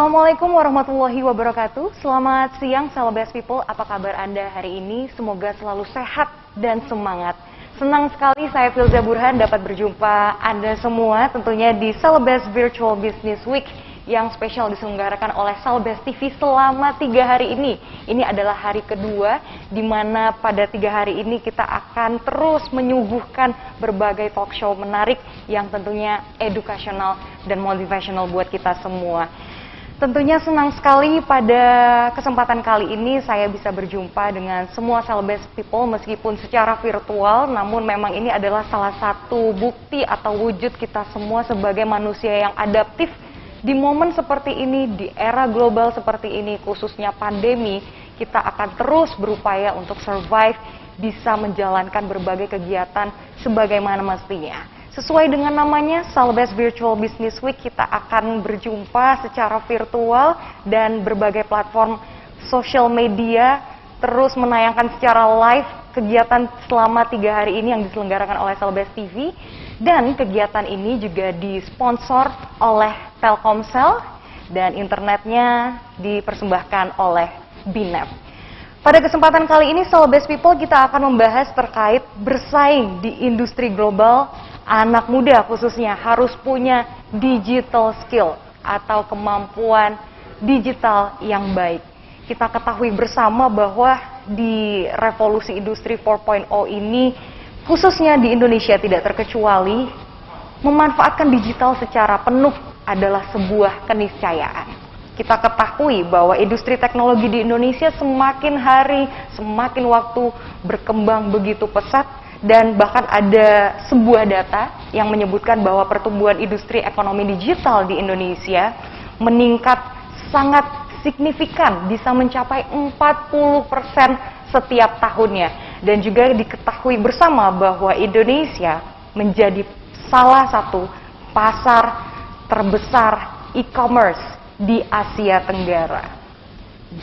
Assalamualaikum warahmatullahi wabarakatuh. Selamat siang Celebes People, apa kabar Anda hari ini? Semoga selalu sehat dan semangat. Senang sekali saya Filza Burhan dapat berjumpa Anda semua tentunya di Celebes Virtual Business Week yang spesial diselenggarakan oleh Celebes TV selama 3 hari ini. Ini adalah hari kedua di mana pada 3 hari ini kita akan terus menyuguhkan berbagai talk show menarik yang tentunya edukasional dan motivational buat kita semua. Tentunya senang sekali pada kesempatan kali ini saya bisa berjumpa dengan semua Celebes People meskipun secara virtual, namun memang ini adalah salah satu bukti atau wujud kita semua sebagai manusia yang adaptif di momen seperti ini, di era global seperti ini, khususnya pandemi. Kita akan terus berupaya untuk survive, bisa menjalankan berbagai kegiatan sebagaimana mestinya. Sesuai dengan namanya, Celebes Virtual Business Week, kita akan berjumpa secara virtual dan berbagai platform social media terus menayangkan secara live kegiatan selama 3 hari ini yang diselenggarakan oleh Celebes TV. Dan kegiatan ini juga disponsor oleh Telkomsel dan internetnya dipersembahkan oleh BINEP. Pada kesempatan kali ini, Celebes People, kita akan membahas terkait bersaing di industri global. Anak muda khususnya harus punya digital skill atau kemampuan digital yang baik. Kita ketahui bersama bahwa di revolusi industri 4.0 ini, khususnya di Indonesia tidak terkecuali, memanfaatkan digital secara penuh adalah sebuah keniscayaan. Kita ketahui bahwa industri teknologi di Indonesia semakin hari, semakin waktu berkembang begitu pesat. Dan bahkan ada sebuah data yang menyebutkan bahwa pertumbuhan industri ekonomi digital di Indonesia meningkat sangat signifikan, bisa mencapai 40% setiap tahunnya. Dan juga diketahui bersama bahwa Indonesia menjadi salah satu pasar terbesar e-commerce di Asia Tenggara.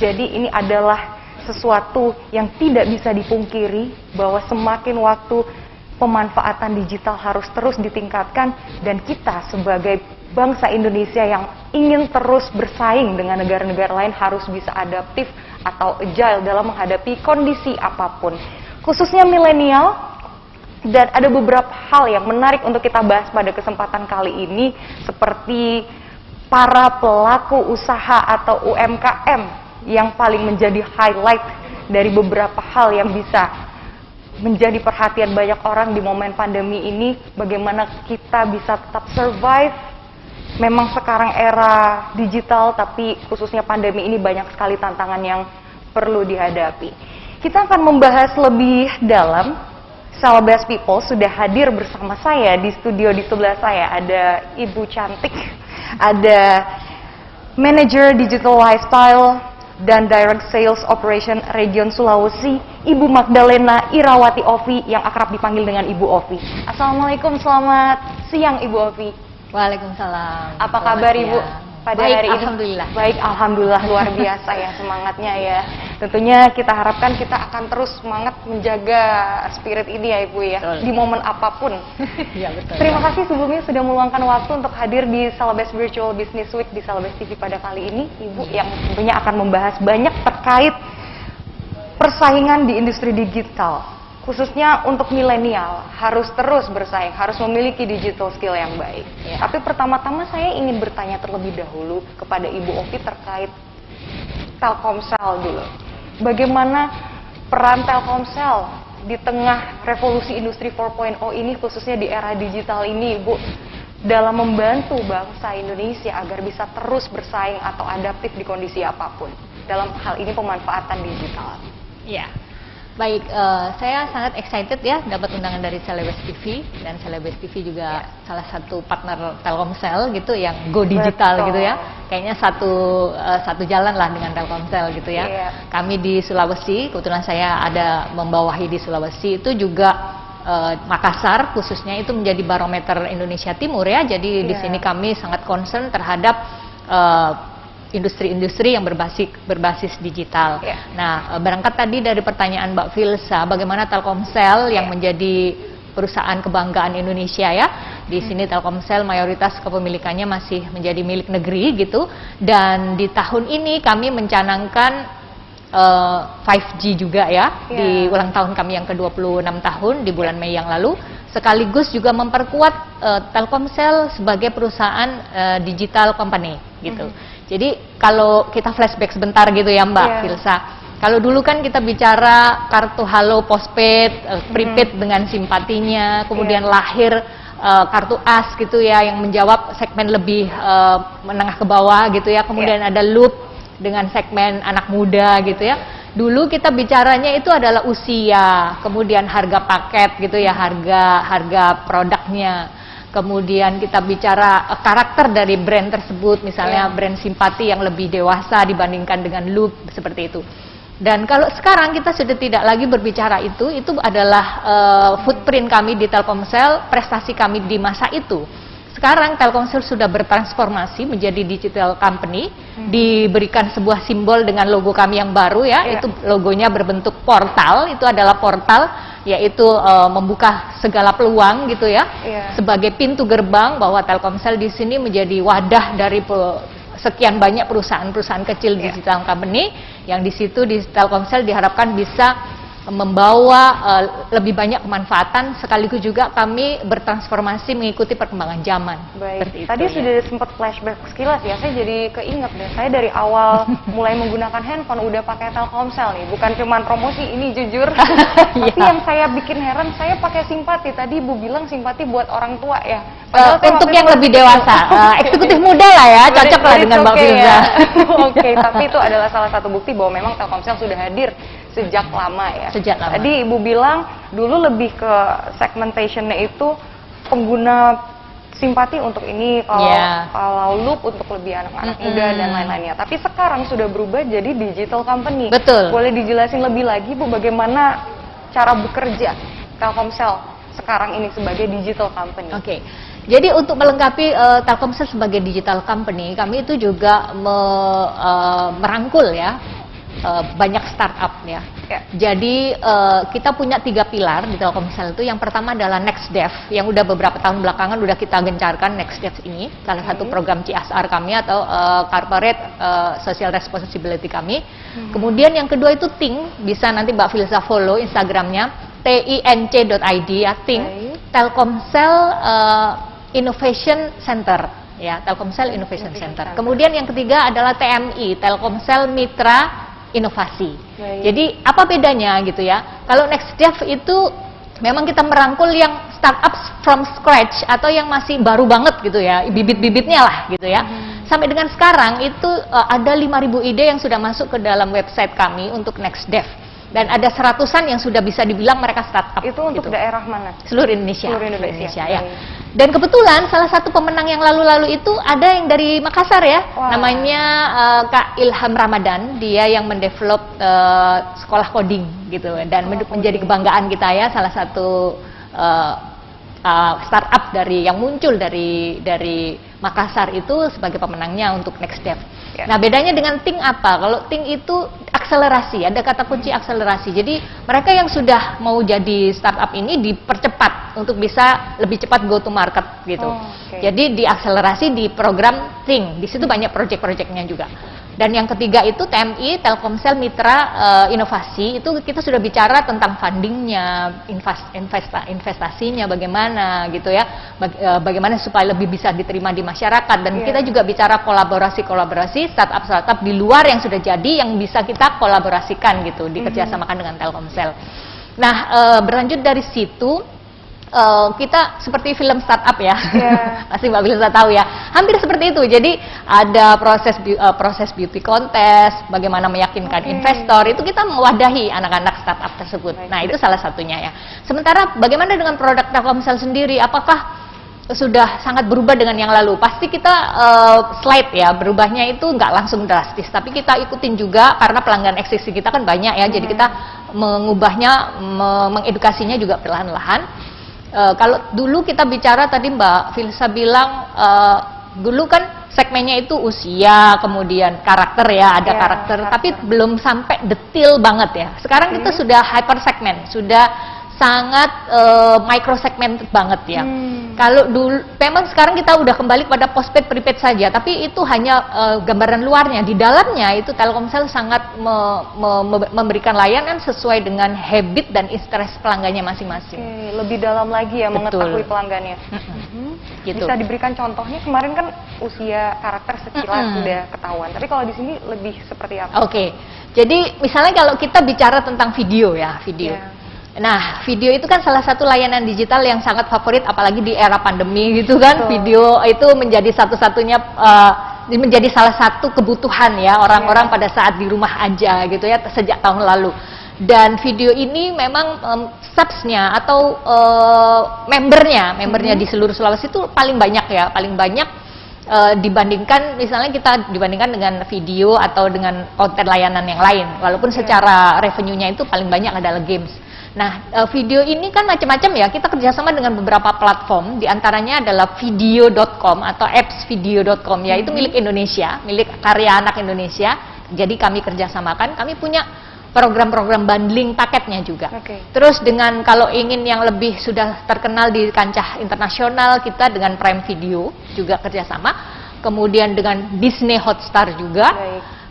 Jadi ini adalah sesuatu yang tidak bisa dipungkiri bahwa semakin waktu pemanfaatan digital harus terus ditingkatkan dan kita sebagai bangsa Indonesia yang ingin terus bersaing dengan negara-negara lain harus bisa adaptif atau agile dalam menghadapi kondisi apapun. Khususnya milenial, dan ada beberapa hal yang menarik untuk kita bahas pada kesempatan kali ini seperti para pelaku usaha atau UMKM yang paling menjadi highlight dari beberapa hal yang bisa menjadi perhatian banyak orang di momen pandemi ini, bagaimana kita bisa tetap survive. Memang sekarang era digital, tapi khususnya pandemi ini banyak sekali tantangan yang perlu dihadapi. Kita akan membahas lebih dalam. Celebes People sudah hadir bersama saya di studio. Di sebelah saya ada Ibu Cantik, ada Manager Digital Lifestyle dan Direct Sales Operation Region Sulawesi, Ibu Magdalena Irawati Ovi yang akrab dipanggil dengan Ibu Ovi. Assalamualaikum, selamat siang Ibu Ovi. Waalaikumsalam. Apa kabar Ibu pada baik, hari ini? Alhamdulillah. Baik, alhamdulillah, luar biasa ya semangatnya ya. Tentunya kita harapkan kita akan terus semangat menjaga spirit ini ya Ibu ya, betul, di momen apapun. Ya, betul. Terima kasih sebelumnya sudah meluangkan waktu untuk hadir di Celebes Virtual Business Week di Celebes TV pada kali ini, Ibu, yang tentunya akan membahas banyak terkait persaingan di industri digital. Khususnya untuk milenial, harus terus bersaing, harus memiliki digital skill yang baik. Ya. Tapi pertama-tama saya ingin bertanya terlebih dahulu kepada Ibu Ovi terkait Telkomsel dulu. Bagaimana peran Telkomsel di tengah revolusi industri 4.0 ini, khususnya di era digital ini, Ibu, dalam membantu bangsa Indonesia agar bisa terus bersaing atau adaptif di kondisi apapun. Dalam hal ini pemanfaatan digital. Ya. Baik, saya sangat excited ya dapat undangan dari Celebes TV, dan Celebes TV juga salah satu partner Telkomsel gitu yang go digital. Betul. Gitu ya. Kayaknya satu jalan lah dengan Telkomsel gitu ya. Kami di Sulawesi, kebetulan saya ada membawahi di Sulawesi, itu juga Makassar khususnya itu menjadi barometer Indonesia Timur ya. Jadi di sini kami sangat concern terhadap industri-industri yang berbasis digital. Nah, berangkat tadi dari pertanyaan Mbak Filza, bagaimana Telkomsel yang menjadi perusahaan kebanggaan Indonesia ya, Di sini Telkomsel mayoritas kepemilikannya masih menjadi milik negeri gitu. Dan di tahun ini kami mencanangkan 5G juga ya, di ulang tahun kami yang ke-26 tahun di bulan Mei yang lalu, sekaligus juga memperkuat Telkomsel sebagai perusahaan digital company gitu. Jadi kalau kita flashback sebentar gitu ya Mbak Filsa, kalau dulu kan kita bicara kartu halo postpaid, prepaid dengan simpatinya, kemudian lahir kartu as gitu ya yang menjawab segmen lebih menengah ke bawah gitu ya, kemudian ada loop dengan segmen anak muda gitu ya. Dulu kita bicaranya itu adalah usia, kemudian harga paket gitu ya, harga produknya. Kemudian kita bicara karakter dari brand tersebut, misalnya brand simpati yang lebih dewasa dibandingkan dengan loop seperti itu. Dan kalau sekarang kita sudah tidak lagi berbicara itu adalah footprint kami di Telkomsel, prestasi kami di masa itu. Sekarang Telkomsel sudah bertransformasi menjadi digital company, diberikan sebuah simbol dengan logo kami yang baru ya, itu logonya berbentuk portal, itu adalah portal, yaitu membuka segala peluang gitu ya, sebagai pintu gerbang bahwa Telkomsel di sini menjadi wadah dari sekian banyak perusahaan-perusahaan kecil digital company yang di situ di Telkomsel diharapkan bisa membawa lebih banyak kemanfaatan, sekaligus juga kami bertransformasi mengikuti perkembangan zaman. Baik. Tadi sudah sempat flashback sekilas ya, saya jadi keinget deh. Saya dari awal mulai menggunakan handphone udah pakai Telkomsel nih, bukan cuman promosi ini jujur. Tapi yang saya bikin heran, saya pakai simpati. Tadi Ibu bilang simpati buat orang tua ya. Untuk yang lebih dewasa, eksekutif muda lah ya, cocok lah dengan Mbak Firza. Oke, tapi itu adalah salah satu bukti bahwa memang Telkomsel sudah hadir sejak lama ya. Sejak lama. Tadi Ibu bilang dulu lebih ke segmentationnya itu pengguna simpati untuk ini, kalau loop untuk lebih anak-anak muda dan lain-lainnya. Tapi sekarang sudah berubah jadi digital company. Betul. Boleh dijelasin lebih lagi Bu bagaimana cara bekerja Telkomsel sekarang ini sebagai digital company? Oke. Jadi untuk melengkapi Telkomsel sebagai digital company, kami itu juga merangkul ya banyak startup ya. Jadi kita punya 3 pilar di Telkomsel itu. Yang pertama adalah NextDev yang udah beberapa tahun belakangan udah kita gencarkan. NextDev ini salah satu program CSR kami atau Corporate Social Responsibility kami. Kemudian yang kedua itu Ting, bisa nanti Mbak Filza follow Instagramnya tinc.id ya, Ting, Telkomsel Innovation Center ya, Telkomsel Innovation Center. Kemudian yang ketiga adalah TMI, Telkomsel Mitra Inovasi. Jadi apa bedanya gitu ya? Kalau NextDev itu memang kita merangkul yang startup from scratch atau yang masih baru banget gitu ya, bibit-bibitnya lah gitu ya. Sampai dengan sekarang itu ada 5.000 ide yang sudah masuk ke dalam website kami untuk NextDev. Dan ada 100-an yang sudah bisa dibilang mereka startup. Itu untuk daerah mana? Seluruh Indonesia. Seluruh Indonesia ya. Dan kebetulan salah satu pemenang yang lalu-lalu itu ada yang dari Makassar ya. Namanya Kak Ilham Ramadan. Dia yang mendevelop sekolah coding gitu. Dan menjadi kebanggaan kita ya, salah satu startup yang muncul dari Makassar itu sebagai pemenangnya untuk NextDev. Nah bedanya dengan Ting apa? Kalau Ting itu akselerasi, ada kata kunci akselerasi. Jadi mereka yang sudah mau jadi startup ini dipercepat untuk bisa lebih cepat go to market gitu. Jadi diakselerasi di program Ting. Di situ banyak project-projectnya juga. Dan yang ketiga itu TMI, Telkomsel Mitra Inovasi, itu kita sudah bicara tentang fundingnya, investasinya bagaimana gitu ya, bagaimana supaya lebih bisa diterima di masyarakat. Dan kita juga bicara kolaborasi startup di luar yang sudah jadi yang bisa kita kolaborasikan gitu, dikerjasamakan dengan Telkomsel. Nah berlanjut dari situ, kita seperti film startup ya, pasti Mbak Filza tahu ya, hampir seperti itu. Jadi ada proses beauty contest, bagaimana meyakinkan investor, itu kita mewadahi anak-anak startup tersebut. Nah itu salah satunya ya. Sementara bagaimana dengan produk Telkomsel sendiri, apakah sudah sangat berubah dengan yang lalu? Pasti kita slide ya, berubahnya itu nggak langsung drastis, tapi kita ikutin juga karena pelanggan eksisi kita kan banyak ya, jadi kita mengubahnya, mengedukasinya juga perlahan-lahan. Kalau dulu kita bicara tadi Mbak Filza bilang dulu kan segmennya itu usia, kemudian karakter ya, ada karakter, tapi belum sampai detail banget ya. Sekarang kita sudah hyper segmen, sudah sangat micro-segmented banget ya. Kalau dulu, memang sekarang kita udah kembali pada postpaid prepaid saja, tapi itu hanya gambaran luarnya. Di dalamnya itu Telkomsel sangat memberikan layanan sesuai dengan habit dan interest pelanggannya masing-masing. Lebih dalam lagi ya. Betul. Mengetahui pelanggannya. Gitu. Bisa diberikan contohnya, kemarin kan usia karakter sekilas sudah ketahuan, tapi kalau di sini lebih seperti apa? Oke. Jadi misalnya kalau kita bicara tentang video ya, video. Nah, video itu kan salah satu layanan digital yang sangat favorit, apalagi di era pandemi gitu kan. Betul. Video itu menjadi satu-satunya, menjadi salah satu kebutuhan ya orang-orang pada saat di rumah aja gitu ya, sejak tahun lalu. Dan video ini memang subsnya atau membernya di seluruh Sulawesi itu paling banyak ya, paling banyak dibandingkan misalnya kita dibandingkan dengan video atau dengan konten layanan yang lain. Walaupun secara revenue-nya itu paling banyak adalah games. Nah, video ini kan macam-macam ya. Kita kerjasama dengan beberapa platform, diantaranya adalah video.com atau appsvideo.com ya. Itu milik Indonesia, milik karya anak Indonesia. Jadi kami kerjasamakan. Kami punya program-program bundling paketnya juga. Terus dengan kalau ingin yang lebih sudah terkenal di kancah internasional, kita dengan Prime Video juga kerjasama. Kemudian dengan Disney Hotstar juga.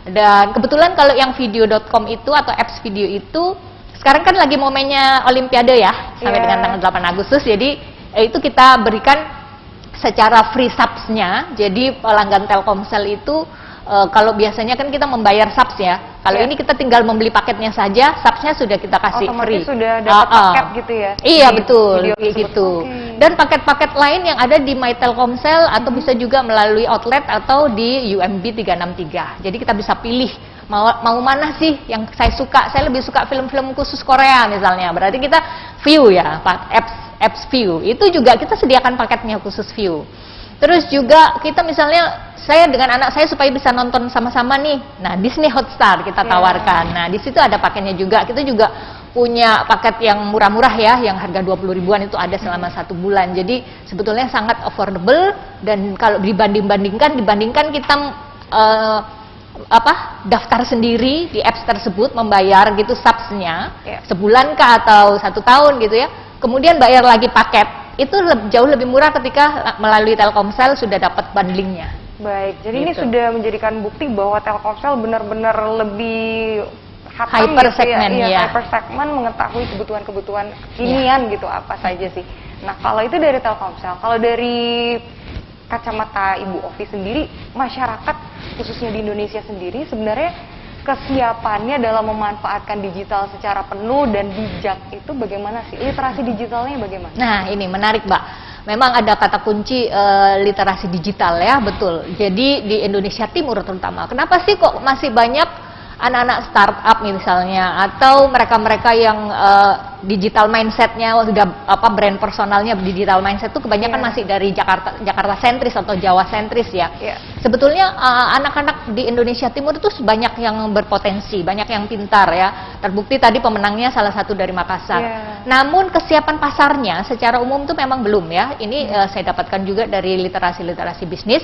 Dan kebetulan kalau yang video.com itu atau apps video itu sekarang kan lagi momennya Olimpiade ya, sampai dengan tanggal 8 Agustus, jadi itu kita berikan secara free subs-nya. Jadi pelanggan Telkomsel itu kalau biasanya kan kita membayar subs ya, kalau ini kita tinggal membeli paketnya saja, subsnya sudah kita kasih free. Sudah dapat paket gitu ya? Iya betul, gitu. Dan paket-paket lain yang ada di My Telkomsel atau bisa juga melalui outlet atau di UMB 363. Jadi kita bisa pilih mau mana sih yang saya suka. Saya lebih suka film-film khusus Korea misalnya, berarti kita view ya, apps view. Itu juga kita sediakan paketnya khusus view. Terus juga kita misalnya saya dengan anak saya supaya bisa nonton sama-sama nih. Nah, Disney Hotstar kita tawarkan. Nah, di situ ada paketnya juga. Kita juga punya paket yang murah-murah ya, yang harga 20 ribuan itu ada selama 1 bulan. Jadi sebetulnya sangat affordable, dan kalau dibandingkan kita daftar sendiri di apps tersebut, membayar gitu subsnya sebulan kah atau 1 tahun gitu ya, kemudian bayar lagi paket, itu jauh lebih murah ketika melalui Telkomsel sudah dapat bundlingnya. Baik, jadi ini sudah menjadikan bukti bahwa Telkomsel benar-benar lebih hyper segmen ya, hyper segmen, mengetahui kebutuhan-kebutuhan kekinian gitu apa saja sih. Nah, kalau itu dari Telkomsel, kalau dari kacamata Ibu Ovi sendiri, masyarakat khususnya di Indonesia sendiri sebenarnya kesiapannya dalam memanfaatkan digital secara penuh dan bijak itu bagaimana sih? Literasi digitalnya bagaimana? Nah, ini menarik, Mbak. Memang ada kata kunci literasi digital ya, betul. Jadi di Indonesia Timur terutama, kenapa sih kok masih banyak anak-anak startup misalnya, atau mereka-mereka yang digital mindsetnya sudah brand personalnya digital mindset itu kebanyakan masih dari Jakarta sentris atau Jawa sentris ya. Sebetulnya anak-anak di Indonesia Timur itu banyak yang berpotensi, banyak yang pintar ya. Terbukti tadi pemenangnya salah satu dari Makassar. Namun kesiapan pasarnya secara umum itu memang belum ya. Ini saya dapatkan juga dari literasi bisnis.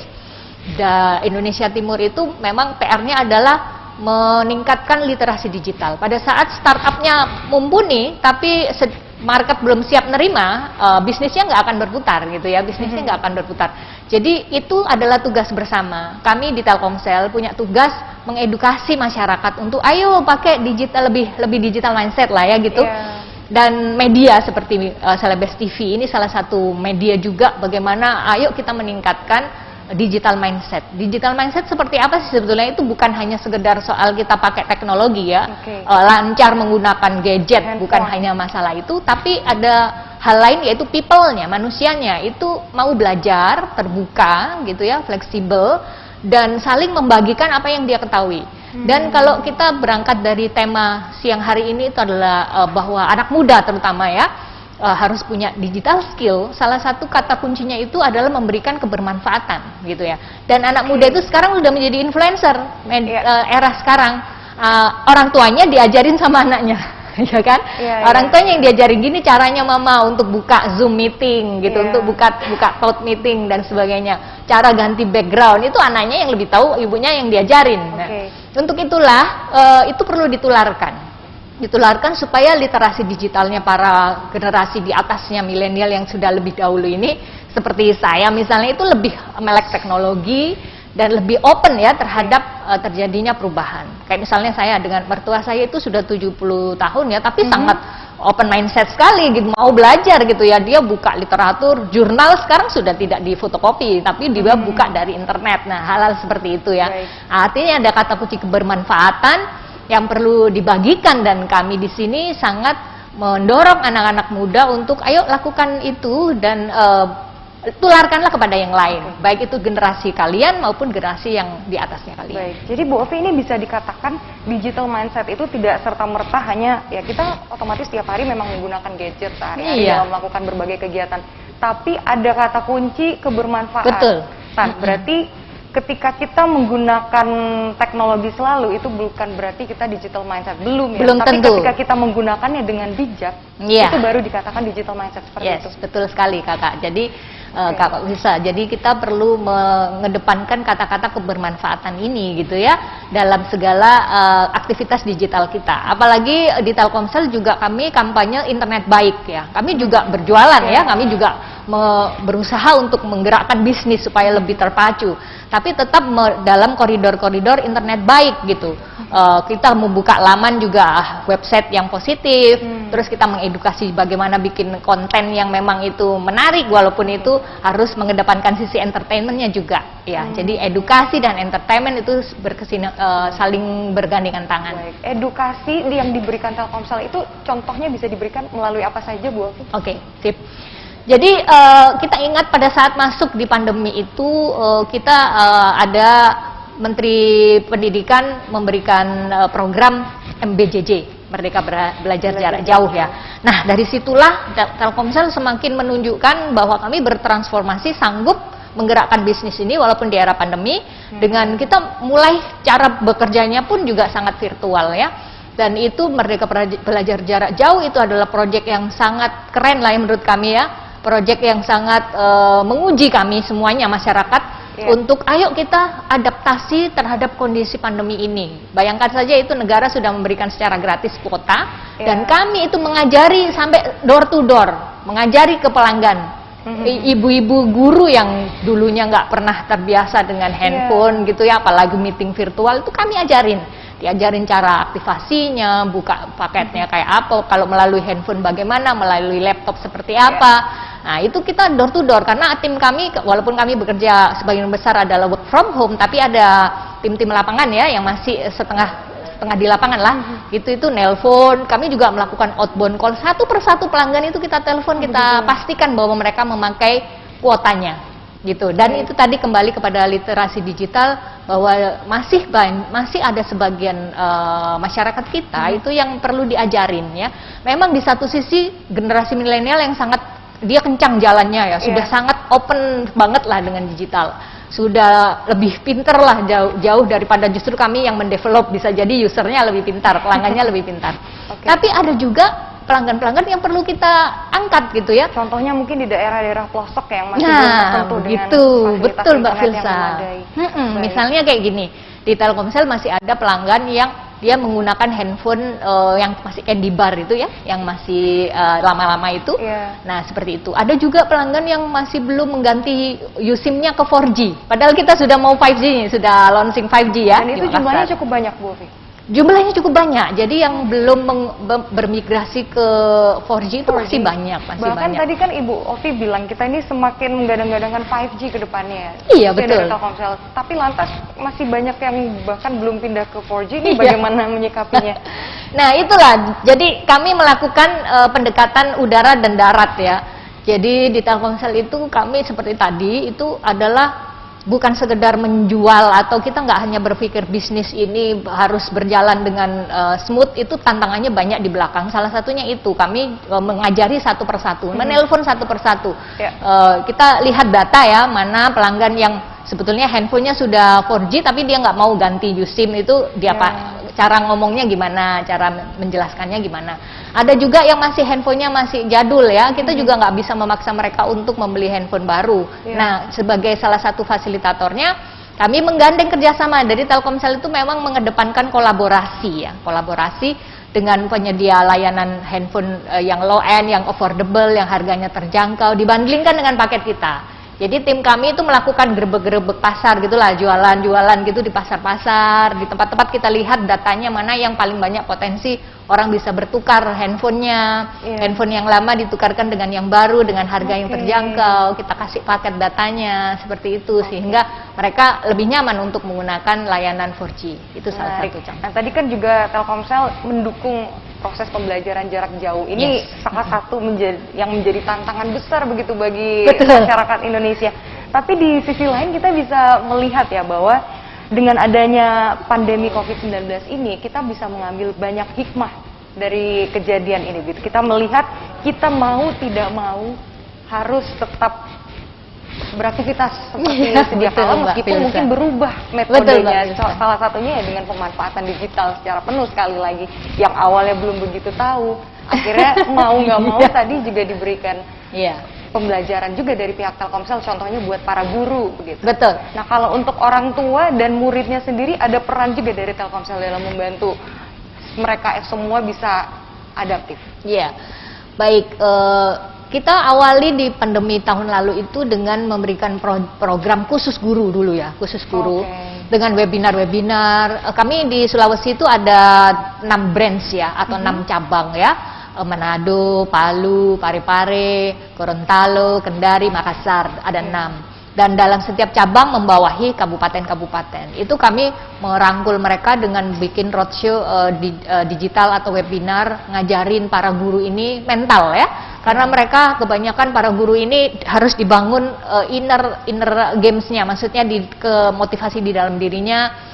Indonesia Timur itu memang PR-nya adalah meningkatkan literasi digital. Pada saat startupnya mumpuni, tapi market belum siap nerima, bisnisnya nggak akan berputar gitu ya, bisnisnya nggak akan berputar. Jadi itu adalah tugas bersama. Kami di Telkomsel punya tugas mengedukasi masyarakat untuk ayo pakai digital, lebih digital mindset lah ya gitu. Dan media seperti Celebes TV ini salah satu media juga bagaimana ayo kita meningkatkan digital mindset. Digital mindset seperti apa sih sebetulnya? Itu bukan hanya sekedar soal kita pakai teknologi ya, lancar menggunakan gadget, bukan hanya masalah itu, tapi ada hal lain yaitu people-nya, manusianya itu mau belajar, terbuka gitu ya, fleksibel, dan saling membagikan apa yang dia ketahui. Dan kalau kita berangkat dari tema siang hari ini itu adalah bahwa anak muda terutama ya, harus punya digital skill. Salah satu kata kuncinya itu adalah memberikan kebermanfaatan gitu ya. Dan anak muda itu sekarang udah menjadi influencer era sekarang. Orang tuanya diajarin sama anaknya, ya kan? Orang tuanya yang diajarin gini caranya mama untuk buka Zoom meeting gitu, untuk buka cloud meeting dan sebagainya. Cara ganti background itu anaknya yang lebih tahu, ibunya yang diajarin. Nah, untuk itulah itu perlu ditularkan. ditularkan supaya literasi digitalnya para generasi di atasnya, milenial yang sudah lebih dahulu ini, seperti saya misalnya, itu lebih melek teknologi dan lebih open ya terhadap terjadinya perubahan. Kayak misalnya saya dengan mertua saya itu sudah 70 tahun ya, tapi sangat open mindset sekali gitu, mau belajar gitu ya. Dia buka literatur, jurnal sekarang sudah tidak difotokopi, tapi dia buka dari internet. Nah, hal-hal seperti itu ya. Artinya ada kata kunci kebermanfaatan yang perlu dibagikan, dan kami di sini sangat mendorong anak-anak muda untuk ayo lakukan itu dan tularkanlah kepada yang lain, baik itu generasi kalian maupun generasi yang di atasnya kalian. Baik, jadi Bu Ovi, ini bisa dikatakan digital mindset itu tidak serta-merta hanya ya kita otomatis tiap hari memang menggunakan gadget sehari-hari dalam melakukan berbagai kegiatan, tapi ada kata kunci kebermanfaatan. Betul. Berarti ketika kita menggunakan teknologi selalu itu bukan berarti kita digital mindset, belum ya. Belum tapi tentu. ketika kita menggunakannya dengan bijak, itu baru dikatakan digital mindset seperti itu. Betul sekali Kakak. Jadi Kakak bisa. Jadi kita perlu mengedepankan kata-kata kebermanfaatan ini gitu ya dalam segala aktivitas digital kita. Apalagi di Telkomsel juga kami kampanye internet baik ya. Kami juga berjualan ya. Kami juga berusaha untuk menggerakkan bisnis supaya lebih terpacu. Tapi tetap dalam koridor-koridor internet baik gitu. Kita membuka laman juga website yang positif. Terus kita mengedukasi bagaimana bikin konten yang memang itu menarik, walaupun itu harus mengedepankan sisi entertainmentnya juga ya. Jadi edukasi dan entertainment itu saling bergandengan tangan. Baik. Edukasi yang diberikan Telkomsel itu contohnya bisa diberikan melalui apa saja, Bu Ovi? Oke, sip. Jadi kita ingat pada saat masuk di pandemi itu kita ada Menteri Pendidikan memberikan program MBJJ, Merdeka Belajar Jarak Jauh ya. Nah, dari situlah Telkomsel semakin menunjukkan bahwa kami bertransformasi, sanggup menggerakkan bisnis ini walaupun di era pandemi, dengan kita mulai cara bekerjanya pun juga sangat virtual ya. Dan itu Merdeka Belajar Jarak Jauh itu adalah proyek yang sangat keren lah ya menurut kami ya. Proyek yang sangat menguji kami semuanya, masyarakat, untuk ayo kita adaptasi terhadap kondisi pandemi ini. Bayangkan saja itu negara sudah memberikan secara gratis kuota, dan kami itu mengajari sampai door to door, mengajari ke pelanggan. Ibu-ibu guru yang dulunya nggak pernah terbiasa dengan handphone gitu ya, apalagi meeting virtual, itu kami ajarin. Diajarin cara aktivasinya, buka paketnya kayak apa, kalau melalui handphone bagaimana, melalui laptop seperti apa. Nah, itu kita door to door, karena tim kami, walaupun kami bekerja sebagian besar adalah work from home, tapi ada tim-tim lapangan ya, yang masih setengah di lapangan lah. Itu nelpon, kami juga melakukan outbound call, satu persatu pelanggan itu kita telepon, kita pastikan bahwa mereka memakai kuotanya. Gitu. Dan itu tadi kembali kepada literasi digital, bahwa masih ada sebagian masyarakat kita itu yang perlu diajarin ya. Memang di satu sisi generasi milenial yang sangat dia kencang jalannya ya, sudah sangat open banget lah dengan digital, sudah lebih pinter lah, jauh daripada justru kami yang mendevelop. Bisa jadi usernya lebih pintar, pelanggannya lebih pintar. Tapi ada juga pelanggan-pelanggan yang perlu kita angkat gitu ya. Contohnya mungkin di daerah-daerah pelosok yang masih belum tersentuh dengan fasilitas betul Mbak internet Filsa. yang memadai. Misalnya kayak gini, di Telkomsel masih ada pelanggan yang dia menggunakan handphone yang masih candy bar itu ya, yang masih lama-lama itu. Nah, seperti itu. Ada juga pelanggan yang masih belum mengganti USIM-nya ke 4G. Padahal kita sudah mau 5G nih, sudah launching 5G ya. Dan itu jumlahnya cukup banyak, Bu Ovi. Jumlahnya cukup banyak, jadi yang belum bermigrasi ke 4G itu masih banyak. Bahkan tadi kan Ibu Ovi bilang kita ini semakin menggadang-gadangkan 5G ke depannya. Iya, betul. Telkomsel. Tapi lantas masih banyak yang bahkan belum pindah ke 4G, ini bagaimana menyikapinya? Nah, itulah, jadi kami melakukan pendekatan udara dan darat ya. Jadi di Telkomsel itu kami seperti tadi, itu adalah bukan sekedar menjual, atau kita nggak hanya berpikir bisnis ini harus berjalan dengan smooth. Itu tantangannya banyak di belakang. Salah satunya itu kami mengajari satu persatu, menelpon satu persatu. Kita lihat data ya, mana pelanggan yang sebetulnya handphonenya sudah 4G tapi dia nggak mau ganti USIM, itu dia cara ngomongnya gimana, cara menjelaskannya gimana. Ada juga yang masih handphonenya masih jadul ya, kita juga nggak bisa memaksa mereka untuk membeli handphone baru. Nah, sebagai salah satu fasilitatornya, kami menggandeng kerjasama. Dari Telkomsel itu memang mengedepankan kolaborasi ya, kolaborasi dengan penyedia layanan handphone yang low end, yang affordable, yang harganya terjangkau, dibandingkan dengan paket kita. Jadi tim kami itu melakukan gerebek-gerebek pasar gitulah, jualan-jualan gitu di pasar-pasar, di tempat-tempat kita lihat datanya mana yang paling banyak potensi orang bisa bertukar handphonenya, handphone yang lama ditukarkan dengan yang baru dengan harga yang terjangkau, kita kasih paket datanya seperti itu sehingga mereka lebih nyaman untuk menggunakan layanan 4G. Itu salah satu contoh. Nah, tadi kan juga Telkomsel mendukung proses pembelajaran jarak jauh. Ini salah satu yang menjadi tantangan besar begitu bagi masyarakat Indonesia. Tapi di sisi lain kita bisa melihat ya bahwa dengan adanya pandemi COVID-19 ini kita bisa mengambil banyak hikmah dari kejadian ini. Kita melihat kita mau tidak mau harus tetap beraktivitas seperti sedia kala meskipun mungkin berubah metodenya. Salah satunya ya dengan pemanfaatan digital secara penuh sekali lagi. Yang awalnya belum begitu tahu, akhirnya mau nggak mau tadi juga diberikan pembelajaran juga dari pihak Telkomsel, contohnya buat para guru begitu. Betul. Nah, kalau untuk orang tua dan muridnya sendiri ada peran juga dari Telkomsel dalam membantu mereka semua bisa adaptif. Iya. Baik, kita awali di pandemi tahun lalu itu dengan memberikan program khusus guru dulu ya, khusus guru. Dengan webinar-webinar. Kami di Sulawesi itu ada 6 branch ya, atau 6 cabang ya. Manado, Palu, Parepare, Gorontalo, Kendari, Makassar, ada 6. Dan dalam setiap cabang membawahi kabupaten-kabupaten. Itu kami merangkul mereka dengan bikin roadshow digital atau webinar, ngajarin para guru ini mental ya. Karena mereka kebanyakan para guru ini harus dibangun inner gamesnya, maksudnya motivasi di dalam dirinya.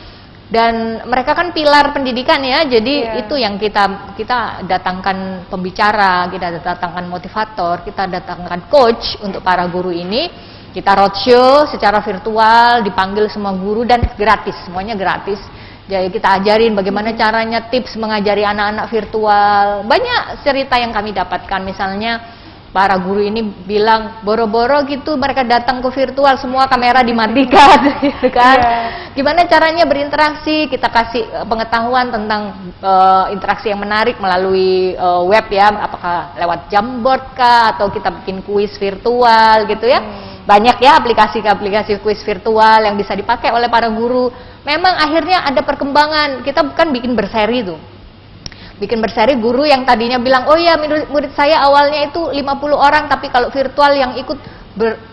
Dan mereka kan pilar pendidikan ya, jadi itu yang kita datangkan pembicara, kita datangkan motivator, kita datangkan coach untuk para guru ini. Kita roadshow secara virtual, dipanggil semua guru dan gratis, semuanya gratis. Jadi kita ajarin bagaimana caranya, tips mengajari anak-anak virtual. Banyak cerita yang kami dapatkan, misalnya para guru ini bilang boro-boro gitu mereka datang ke virtual semua kamera dimatikan gitu kan. Gimana caranya berinteraksi, kita kasih pengetahuan tentang interaksi yang menarik melalui web ya, apakah lewat Jamboard kah atau kita bikin kuis virtual gitu ya. Banyak ya aplikasi-aplikasi kuis virtual yang bisa dipakai oleh para guru. Memang akhirnya ada perkembangan, kita bukan bikin berseri tuh. Bikin berseri guru yang tadinya bilang, oh ya murid saya awalnya itu 50 orang, tapi kalau virtual yang ikut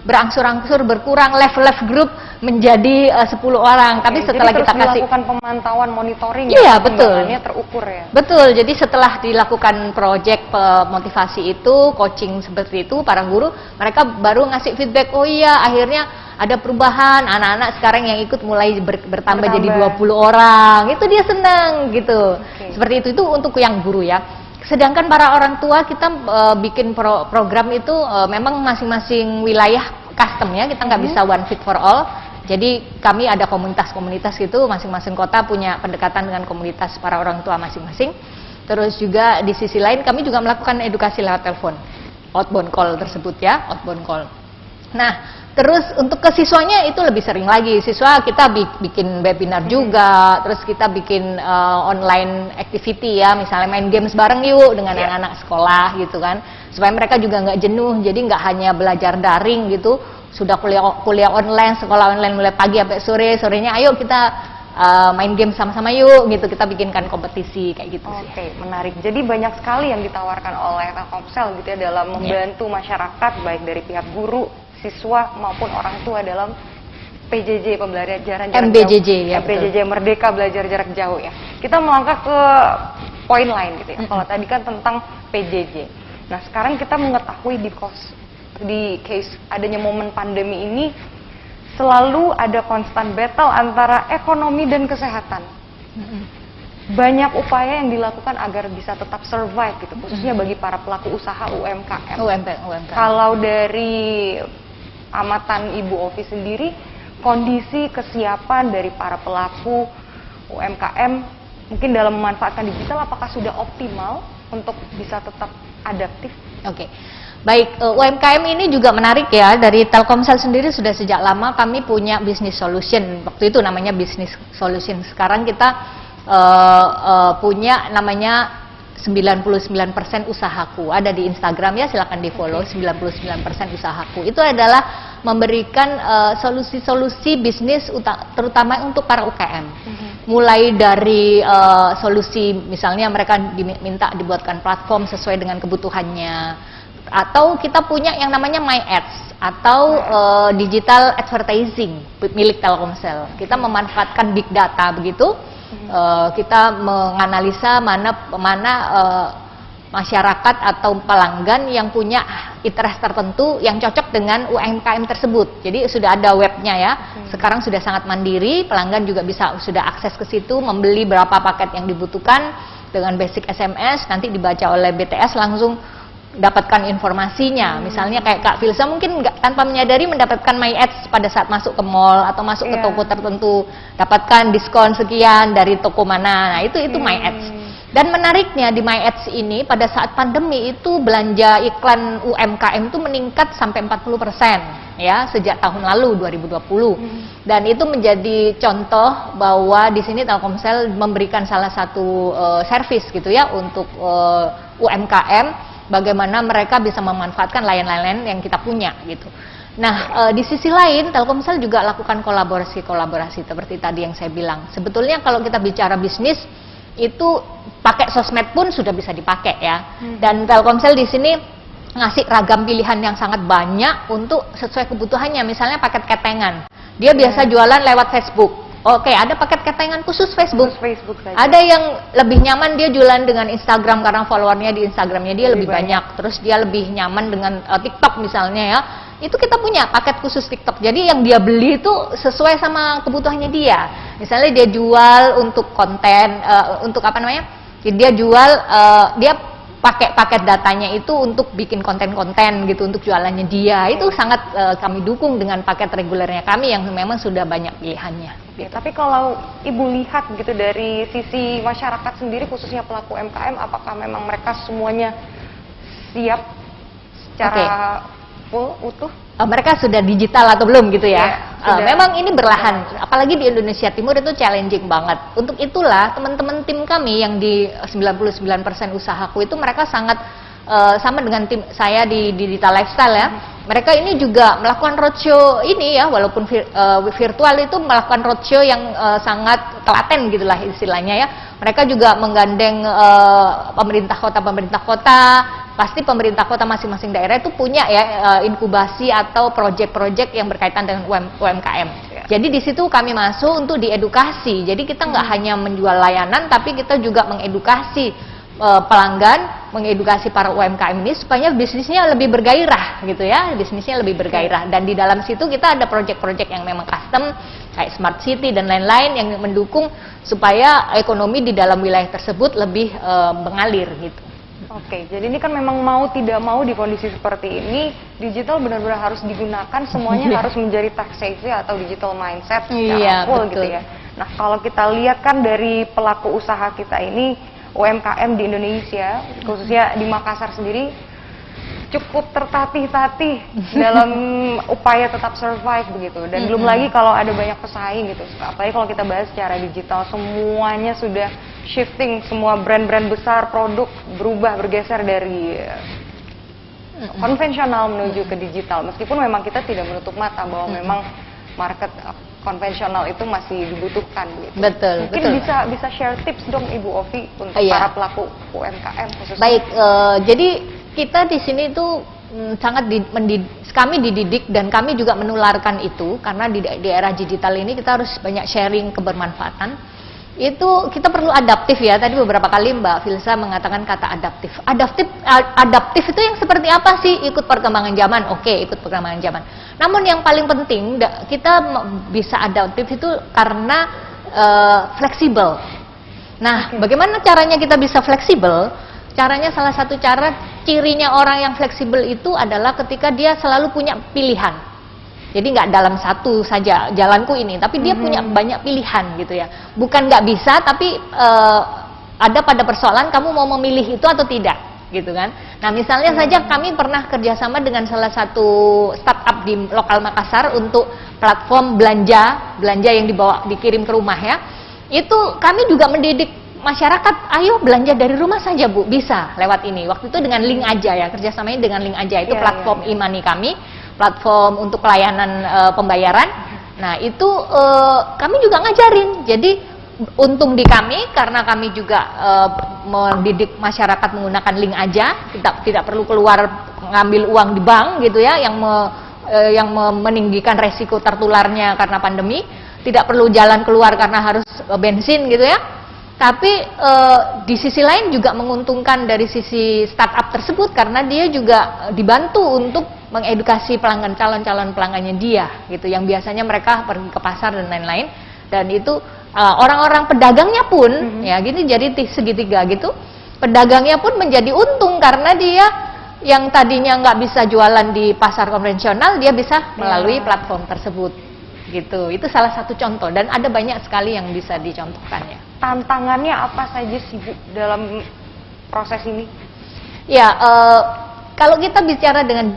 berangsur-angsur berkurang, level group menjadi 10 orang. Tapi setelah kita kasih dilakukan pemantauan monitoring, betul, terukur ya. Betul. Jadi setelah dilakukan proyek motivasi itu, coaching seperti itu, para guru mereka baru ngasih feedback, oh iya akhirnya ada perubahan, anak-anak sekarang yang ikut mulai bertambah jadi 20 orang. Itu dia senang gitu. Seperti itu untuk yang guru ya. Sedangkan para orang tua kita bikin program itu memang masing-masing wilayah custom ya, kita nggak bisa one fit for all. Jadi kami ada komunitas-komunitas gitu, masing-masing kota punya pendekatan dengan komunitas para orang tua masing-masing. Terus juga di sisi lain kami juga melakukan edukasi lewat telepon, outbound call tersebut ya, outbound call. Nah, terus untuk ke siswanya itu lebih sering lagi. Siswa kita bikin webinar juga, terus kita bikin online activity ya, misalnya main games bareng yuk dengan anak-anak sekolah gitu kan, supaya mereka juga nggak jenuh. Jadi nggak hanya belajar daring gitu, sudah kuliah online, sekolah online mulai pagi sampai sore, sorenya ayo kita main game sama-sama yuk gitu, kita bikinkan kompetisi kayak gitu sih. Oke, menarik. Jadi banyak sekali yang ditawarkan oleh Telkomsel gitu ya dalam membantu masyarakat baik dari pihak guru, siswa maupun orang tua dalam PJJ pembelajaran jarak jauh. MBJJ ya, MBJJ Merdeka Belajar Jarak Jauh ya. Kita melangkah ke poin lain gitu ya. Kalau tadi kan tentang PJJ. Nah, sekarang kita mengetahui di case adanya momen pandemi ini selalu ada constant battle antara ekonomi dan kesehatan. Banyak upaya yang dilakukan agar bisa tetap survive gitu, khususnya bagi para pelaku usaha UMKM. Kalau dari amatan Ibu Ovi sendiri, kondisi kesiapan dari para pelaku UMKM mungkin dalam memanfaatkan digital apakah sudah optimal untuk bisa tetap adaptif? Oke. Baik, UMKM ini juga menarik ya. Dari Telkomsel sendiri sudah sejak lama kami punya business solution. Waktu itu namanya business solution. Sekarang kita punya namanya 99% usahaku. Ada di Instagram ya, silakan di follow. 99% usahaku. Itu adalah memberikan solusi-solusi bisnis terutama untuk para UKM. Mulai dari solusi misalnya mereka diminta dibuatkan platform sesuai dengan kebutuhannya, atau kita punya yang namanya My Ads atau digital advertising milik Telkomsel. Kita memanfaatkan big data begitu. Kita menganalisa mana masyarakat atau pelanggan yang punya interest tertentu yang cocok dengan UMKM tersebut. Jadi sudah ada webnya ya. Sekarang sudah sangat mandiri, pelanggan juga sudah akses ke situ, membeli berapa paket yang dibutuhkan dengan basic SMS, nanti dibaca oleh BTS langsung dapatkan informasinya. Misalnya kayak Kak Filsa mungkin tanpa menyadari mendapatkan My Ads pada saat masuk ke mall atau masuk ke toko tertentu, dapatkan diskon sekian dari toko mana. Nah, itu My Ads. Dan menariknya di My Ads ini pada saat pandemi itu belanja iklan UMKM itu meningkat sampai 40% ya sejak tahun lalu 2020. Dan itu menjadi contoh bahwa di sini Telkomsel memberikan salah satu servis gitu ya untuk UMKM, bagaimana mereka bisa memanfaatkan layanan-layanan yang kita punya gitu. Nah, di sisi lain Telkomsel juga lakukan kolaborasi seperti tadi yang saya bilang. Sebetulnya kalau kita bicara bisnis itu pakai sosmed pun sudah bisa dipakai ya. Dan Telkomsel di sini ngasih ragam pilihan yang sangat banyak untuk sesuai kebutuhannya. Misalnya paket ketengan, dia biasa jualan lewat Facebook. Oke, ada paket ketengan khusus Facebook. Saja. Ada yang lebih nyaman dia jualan dengan Instagram karena followernya di Instagramnya dia lebih banyak. Terus dia lebih nyaman dengan TikTok misalnya ya. Itu kita punya paket khusus TikTok. Jadi yang dia beli itu sesuai sama kebutuhannya dia. Misalnya dia jual untuk konten, untuk apa namanya? Dia jual, dia pakai paket datanya itu untuk bikin konten-konten gitu untuk jualannya dia. Itu sangat kami dukung dengan paket regulernya kami yang memang sudah banyak pilihannya. Ya, tapi kalau Ibu lihat gitu dari sisi masyarakat sendiri khususnya pelaku UMKM, apakah memang mereka semuanya siap secara full utuh? Mereka sudah digital atau belum gitu ya? Memang ini berlahan, apalagi di Indonesia Timur itu challenging banget. Untuk itulah teman-teman tim kami yang di 99% usahaku itu mereka sangat sama dengan tim saya di Digital Lifestyle ya. Mereka ini juga melakukan roadshow ini ya, walaupun virtual itu melakukan roadshow yang sangat telaten gitulah istilahnya ya. Mereka juga menggandeng pemerintah kota, pasti pemerintah kota masing-masing daerah itu punya ya inkubasi atau proyek-proyek yang berkaitan dengan UMKM. Jadi di situ kami masuk untuk diedukasi. Jadi kita nggak hanya menjual layanan, tapi kita juga mengedukasi pelanggan, mengedukasi para UMKM ini supaya bisnisnya lebih bergairah gitu ya, bisnisnya lebih bergairah. Dan di dalam situ kita ada proyek-proyek yang memang custom kayak Smart City dan lain-lain yang mendukung supaya ekonomi di dalam wilayah tersebut lebih mengalir gitu. Oke, jadi ini kan memang mau tidak mau di kondisi seperti ini digital benar-benar harus digunakan, semuanya harus menjadi tech savvy atau digital mindset secara full gitu ya. Nah, kalau kita lihat kan dari pelaku usaha kita ini UMKM di Indonesia, khususnya di Makassar sendiri, cukup tertatih-tatih dalam upaya tetap survive begitu. Dan belum lagi kalau ada banyak pesaing gitu. Apalagi kalau kita bahas secara digital, semuanya sudah shifting, semua brand-brand besar, produk bergeser dari konvensional menuju ke digital. Meskipun memang kita tidak menutup mata bahwa memang market konvensional itu masih dibutuhkan gitu. Betul. Mungkin bisa share tips dong Ibu Ovi untuk para pelaku UMKM khususnya. Baik, jadi kita di sini tuh sangat kami dididik dan kami juga menularkan itu karena di era digital ini kita harus banyak sharing kebermanfaatan. Itu kita perlu adaptif ya. Tadi beberapa kali Mbak Filsa mengatakan kata adaptif. Adaptif itu yang seperti apa sih? Ikut perkembangan zaman. Oke, ikut perkembangan zaman. Namun yang paling penting kita bisa adaptif itu karena fleksibel. Nah, bagaimana caranya kita bisa fleksibel? Caranya salah satu cirinya orang yang fleksibel itu adalah ketika dia selalu punya pilihan. Jadi nggak dalam satu saja jalanku ini, tapi dia punya banyak pilihan gitu ya. Bukan nggak bisa, tapi ada pada persoalan kamu mau memilih itu atau tidak, gitu kan. Nah misalnya saja kami pernah kerjasama dengan salah satu startup di lokal Makassar untuk platform belanja yang dikirim ke rumah ya. Itu kami juga mendidik masyarakat, ayo belanja dari rumah saja Bu, bisa lewat ini. Waktu itu dengan Link Aja ya, kerjasamanya dengan Link Aja, itu platform e-money kami, platform untuk pelayanan pembayaran. Nah itu kami juga ngajarin, jadi untung di kami karena kami juga mendidik masyarakat menggunakan Link Aja, tidak perlu keluar ngambil uang di bank gitu ya, yang meninggikan resiko tertularnya karena pandemi. Tidak perlu jalan keluar karena harus bensin gitu ya. Tapi di sisi lain juga menguntungkan dari sisi startup tersebut karena dia juga dibantu untuk mengedukasi pelanggan, calon-calon pelanggannya dia gitu, yang biasanya mereka pergi ke pasar dan lain-lain. Dan itu orang-orang pedagangnya pun ya gini, jadi segitiga gitu. Pedagangnya pun menjadi untung karena dia yang tadinya nggak bisa jualan di pasar konvensional, dia bisa melalui platform tersebut. Gitu, itu salah satu contoh dan ada banyak sekali yang bisa dicontohkan ya. Tantangannya apa saja sih Bu dalam proses ini? Ya, kalau kita bicara dengan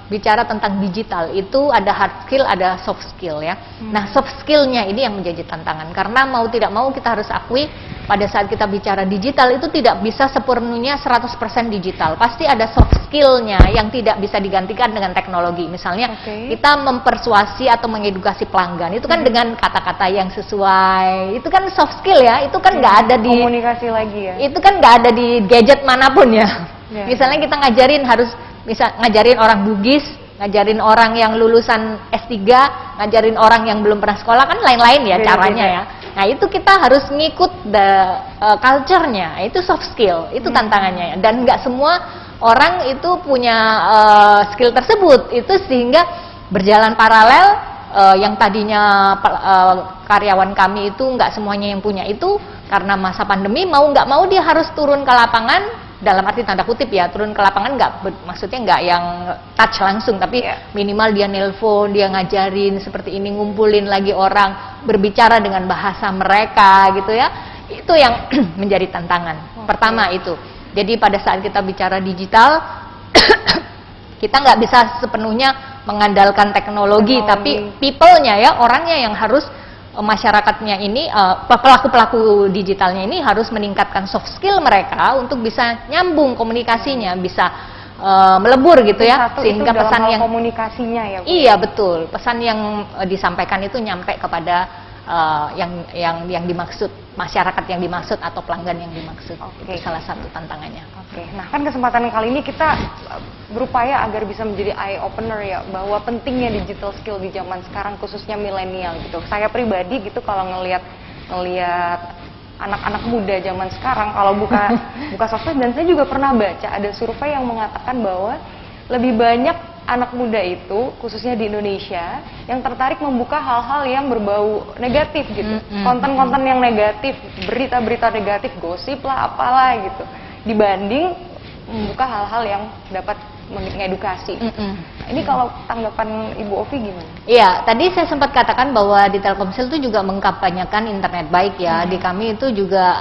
bicara tentang digital itu ada hard skill, ada soft skill ya. Nah, soft skillnya ini yang menjadi tantangan karena mau tidak mau kita harus akui pada saat kita bicara digital itu tidak bisa sepenuhnya 100% digital. Pasti ada soft skillnya yang tidak bisa digantikan dengan teknologi. Misalnya kita mempersuasi atau mengedukasi pelanggan itu kan dengan kata-kata yang sesuai. Itu kan soft skill ya. Itu kan nggak ada di komunikasi lagi ya. Itu kan nggak ada di gadget manapun ya. Misalnya kita ngajarin orang Bugis, ngajarin orang yang lulusan S3, ngajarin orang yang belum pernah sekolah, kan lain-lain ya caranya ya. Nah itu kita harus ngikut culture-nya, itu soft skill, itu tantangannya. Dan nggak semua orang itu punya skill tersebut, itu sehingga berjalan paralel. Yang tadinya karyawan kami itu nggak semuanya yang punya itu, karena masa pandemi mau nggak mau dia harus turun ke lapangan. Dalam arti tanda kutip ya, turun ke lapangan maksudnya nggak yang touch langsung, tapi minimal dia nelpon, dia ngajarin seperti ini, ngumpulin lagi orang, berbicara dengan bahasa mereka gitu ya. Itu yang menjadi tantangan. Pertama itu. Jadi pada saat kita bicara digital, kita nggak bisa sepenuhnya mengandalkan teknologi, tapi people-nya ya, orangnya yang harus, masyarakatnya ini, pelaku-pelaku digitalnya ini harus meningkatkan soft skill mereka untuk bisa nyambung komunikasinya, bisa melebur gitu ya, sehingga pesan yang komunikasinya ya Bu. Iya betul, pesan yang disampaikan itu nyampe kepada yang dimaksud, masyarakat yang dimaksud atau pelanggan yang dimaksud. Itu salah satu tantangannya. Nah kan kesempatan kali ini kita berupaya agar bisa menjadi eye opener ya, bahwa pentingnya digital skill di zaman sekarang khususnya milenial gitu. Saya pribadi gitu kalau ngelihat anak-anak muda zaman sekarang kalau buka sosmed, dan saya juga pernah baca ada survei yang mengatakan bahwa lebih banyak anak muda itu khususnya di Indonesia yang tertarik membuka hal-hal yang berbau negatif gitu, konten-konten yang negatif, berita-berita negatif, gosip lah apalah gitu, dibanding membuka hal-hal yang dapat mengedukasi. Ini kalau tanggapan Ibu Ovi gimana? Iya, tadi saya sempat katakan bahwa di Telkomsel itu juga mengkampanyekan internet baik ya. Di kami itu juga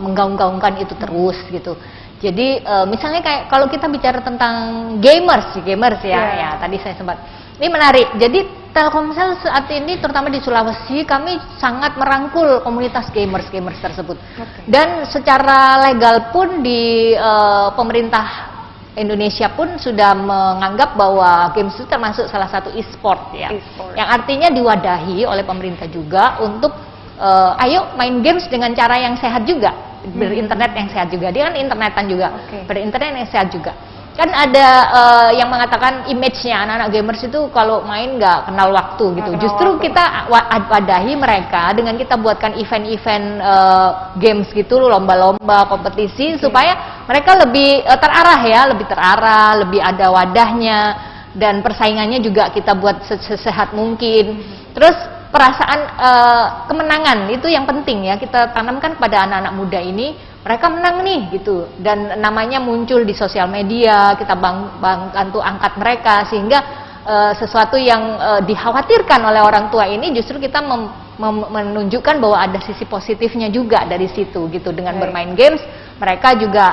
menggaung-gaungkan itu terus gitu. Jadi misalnya kayak kalau kita bicara tentang gamers ya, ya tadi saya sempat. Ini menarik. Jadi Telkomsel saat ini terutama di Sulawesi kami sangat merangkul komunitas gamers tersebut. Dan secara legal pun di pemerintah Indonesia pun sudah menganggap bahwa games itu termasuk salah satu e-sport ya. Yang artinya diwadahi oleh pemerintah juga untuk ayo main games dengan cara yang sehat juga. Berinternet yang sehat juga, dia kan internetan juga, berinternet yang sehat juga. Kan ada yang mengatakan image-nya anak-anak gamers itu kalau main nggak kenal waktu gitu. Justru kita wadahi mereka dengan kita buatkan event-event games gitu, lomba-lomba, kompetisi, supaya mereka lebih terarah, lebih ada wadahnya, dan persaingannya juga kita buat sesehat mungkin. Terus perasaan kemenangan itu yang penting ya, kita tanamkan kepada anak-anak muda ini, mereka menang nih gitu, dan namanya muncul di sosial media, kita bantu angkat mereka, sehingga sesuatu yang dikhawatirkan oleh orang tua ini justru kita menunjukkan bahwa ada sisi positifnya juga dari situ gitu. Dengan bermain games mereka juga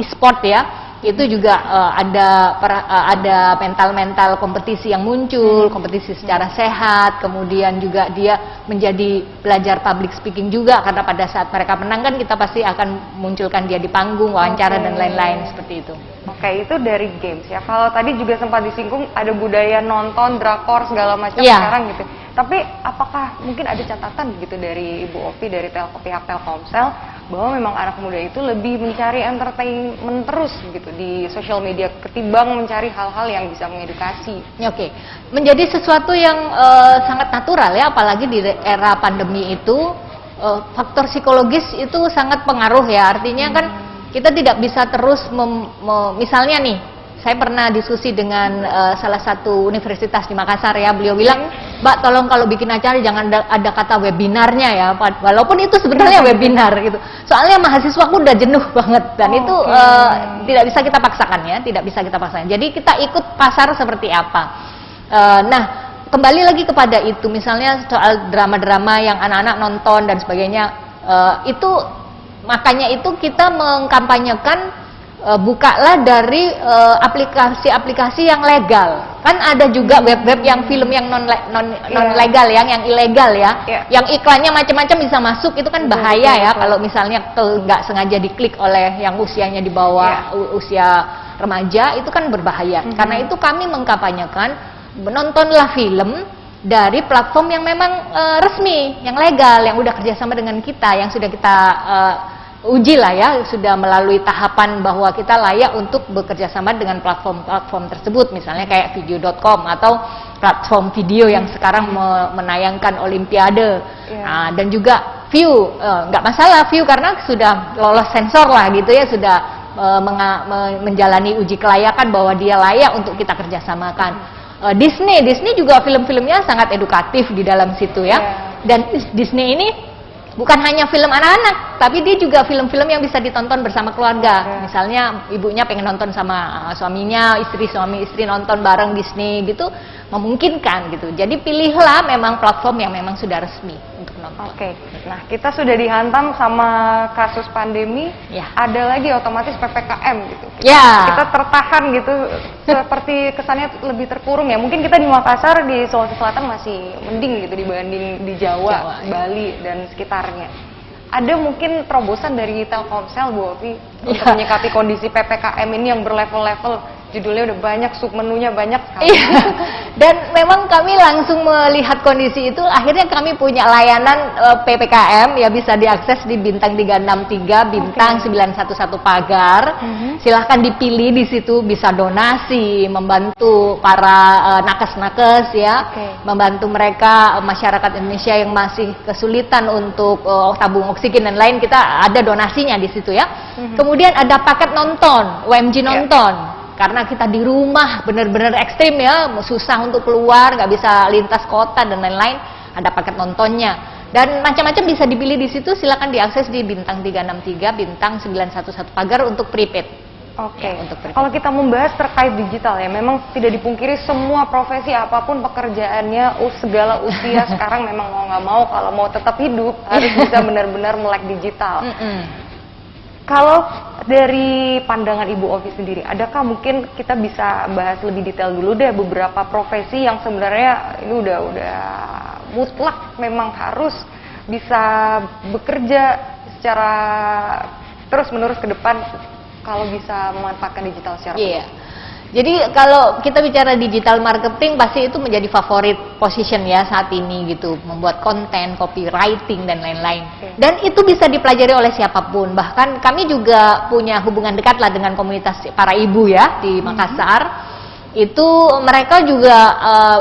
e-sport ya, itu juga ada mental kompetisi yang muncul, kompetisi secara sehat, kemudian juga dia menjadi belajar public speaking juga, karena pada saat mereka menang kan kita pasti akan munculkan dia di panggung, wawancara dan lain-lain seperti itu. Oke, itu dari games ya. Kalau tadi juga sempat disinggung ada budaya nonton drakor segala macam sekarang gitu. Tapi apakah mungkin ada catatan gitu dari Ibu Ovi, dari pihak Telkomsel, bahwa memang anak muda itu lebih mencari entertainment terus gitu di sosial media ketimbang mencari hal-hal yang bisa mengedukasi? Oke, menjadi sesuatu yang sangat natural ya, apalagi di era pandemi itu faktor psikologis itu sangat pengaruh ya. Artinya kan kita tidak bisa terus misalnya nih, saya pernah diskusi dengan salah satu universitas di Makassar ya, beliau bilang, Mbak tolong kalau bikin acara jangan ada kata webinarnya ya, walaupun itu sebenarnya webinar gitu. Soalnya mahasiswa aku udah jenuh banget, dan itu tidak bisa kita paksakan ya, tidak bisa kita paksakan. Jadi kita ikut pasar seperti apa. Nah, kembali lagi kepada itu, misalnya soal drama-drama yang anak-anak nonton dan sebagainya, makanya itu kita mengkampanyekan bukalah dari aplikasi-aplikasi yang legal. Kan ada juga web-web yang film yang non legal yang ilegal ya. Yang iklannya macam-macam bisa masuk, itu kan bahaya ya kalau misalnya nggak sengaja diklik oleh yang usianya di bawah usia remaja, itu kan berbahaya. Karena itu kami mengkampanyekan menontonlah film dari platform yang memang resmi, yang legal, yang udah kerjasama dengan kita, yang sudah kita uji lah ya, sudah melalui tahapan bahwa kita layak untuk bekerja sama dengan platform-platform tersebut, misalnya kayak video.com atau platform video yang sekarang menayangkan Olimpiade. Nah, dan juga View, nggak masalah View karena sudah lolos sensor lah gitu ya, sudah menjalani uji kelayakan bahwa dia layak untuk kita kerjasamakan. Disney juga film-filmnya sangat edukatif di dalam situ ya. Dan Disney ini bukan hanya film anak-anak, tapi dia juga film-film yang bisa ditonton bersama keluarga. Misalnya ibunya pengen nonton sama suaminya, suami istri nonton bareng Disney gitu, memungkinkan gitu. Jadi pilihlah memang platform yang memang sudah resmi untuk nonton. Oke. Nah, kita sudah dihantam sama kasus pandemi, ada lagi otomatis PPKM gitu. Kita tertahan gitu, seperti kesannya lebih terkurung ya. Mungkin kita di Makassar, di Sulawesi Selatan masih mending gitu dibanding di Jawa, Bali dan sekitarnya. Ada mungkin terobosan dari Telkomsel, Bu Ovi, untuk menyikapi kondisi PPKM ini yang berlevel-level. Judulnya udah banyak, submenunya banyak sekali. Dan memang kami langsung melihat kondisi itu, akhirnya kami punya layanan PPKM ya, bisa diakses di bintang 363, bintang 911 pagar. Silahkan dipilih di situ, bisa donasi, membantu para nakes-nakes ya, membantu mereka masyarakat Indonesia yang masih kesulitan untuk tabung oksigen dan lain, kita ada donasinya di situ ya. Kemudian ada paket nonton, UMG nonton. Karena kita di rumah benar-benar ekstrim ya, susah untuk keluar, nggak bisa lintas kota dan lain-lain, ada paket nontonnya. Dan macam-macam bisa dipilih di situ, silakan diakses di bintang 363, bintang 911 pagar untuk prepaid. Kalau kita membahas terkait digital ya, memang tidak dipungkiri semua profesi apapun pekerjaannya, segala usia sekarang memang mau nggak mau, kalau mau tetap hidup harus bisa benar-benar melek digital. Kalau dari pandangan Ibu Ovi sendiri, adakah mungkin kita bisa bahas lebih detail dulu deh beberapa profesi yang sebenarnya ini udah mutlak memang harus bisa bekerja secara terus-menerus ke depan kalau bisa memanfaatkan digital secara penuh? Jadi kalau kita bicara digital marketing, pasti itu menjadi favorit position ya saat ini gitu, membuat konten, copywriting dan lain-lain. Dan itu bisa dipelajari oleh siapapun. Bahkan kami juga punya hubungan dekat lah dengan komunitas para ibu ya di Makassar. Itu mereka juga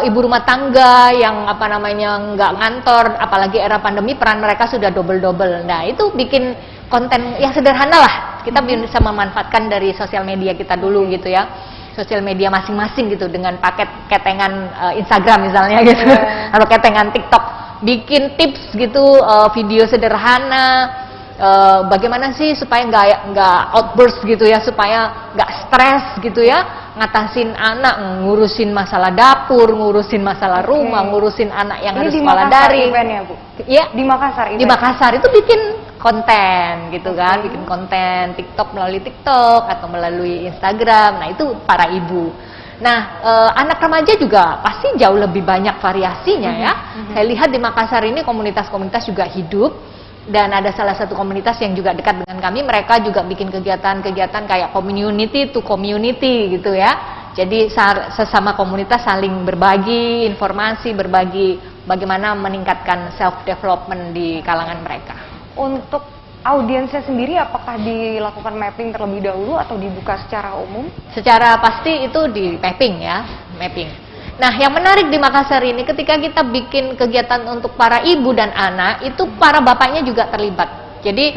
ibu rumah tangga yang nggak ngantor, apalagi era pandemi, peran mereka sudah double-double. Nah itu bikin konten yang sederhana lah, kita bisa memanfaatkan dari sosial media kita dulu gitu ya, sosial media masing-masing gitu, dengan paket ketengan Instagram misalnya gitu, atau ketengan TikTok, bikin tips gitu, video sederhana, bagaimana sih supaya nggak outburst gitu ya, supaya nggak stres gitu ya, ngatasin anak, ngurusin masalah dapur, ngurusin masalah rumah, ngurusin anak yang harus sekolah daring. Eventnya, Bu? Ya, di Makassar. Di Makassar itu bikin konten gitu kan, bikin konten TikTok melalui TikTok atau melalui Instagram. Nah, itu para ibu. Nah, anak remaja juga pasti jauh lebih banyak variasinya ya. Saya lihat di Makassar ini komunitas-komunitas juga hidup, dan ada salah satu komunitas yang juga dekat dengan kami, mereka juga bikin kegiatan-kegiatan kayak community to community gitu ya. Jadi sesama komunitas saling berbagi informasi, berbagi bagaimana meningkatkan self development di kalangan mereka. Untuk audiensnya sendiri, apakah dilakukan mapping terlebih dahulu atau dibuka secara umum? Secara pasti itu di mapping ya, mapping. Nah, yang menarik di Makassar ini ketika kita bikin kegiatan untuk para ibu dan anak, itu para bapaknya juga terlibat. Jadi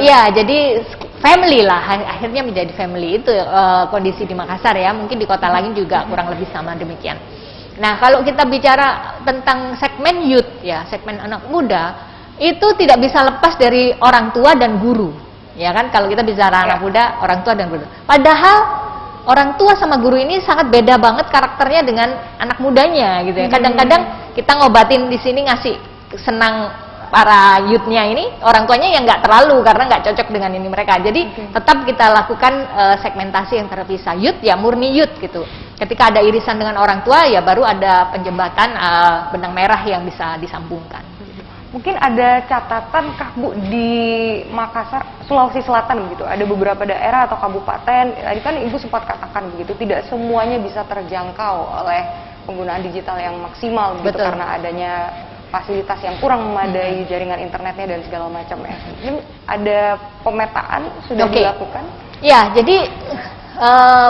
ya, jadi family lah, akhirnya menjadi family. Itu kondisi di Makassar ya, mungkin di kota lain juga kurang lebih sama demikian. Nah, kalau kita bicara tentang segmen youth ya, segmen anak muda, itu tidak bisa lepas dari orang tua dan guru, ya kan? Kalau kita bicara anak muda, orang tua dan guru. Padahal orang tua sama guru ini sangat beda banget karakternya dengan anak mudanya, gitu ya. Kadang-kadang kita ngobatin di sini ngasih senang para youthnya ini, orang tuanya yang nggak terlalu karena nggak cocok dengan ini mereka. Jadi tetap kita lakukan segmentasi yang terpisah. Youth ya murni youth gitu. Ketika ada irisan dengan orang tua, ya baru ada penjembatan benang merah yang bisa disambungkan. Mungkin ada catatan kah Bu di Makassar, Sulawesi Selatan begitu, ada beberapa daerah atau kabupaten, tadi kan Ibu sempat katakan begitu, tidak semuanya bisa terjangkau oleh penggunaan digital yang maksimal begitu. Betul. Karena adanya fasilitas yang kurang memadai, jaringan internetnya dan segala macam ya. Mungkin ada pemetaan sudah dilakukan? Ya, jadi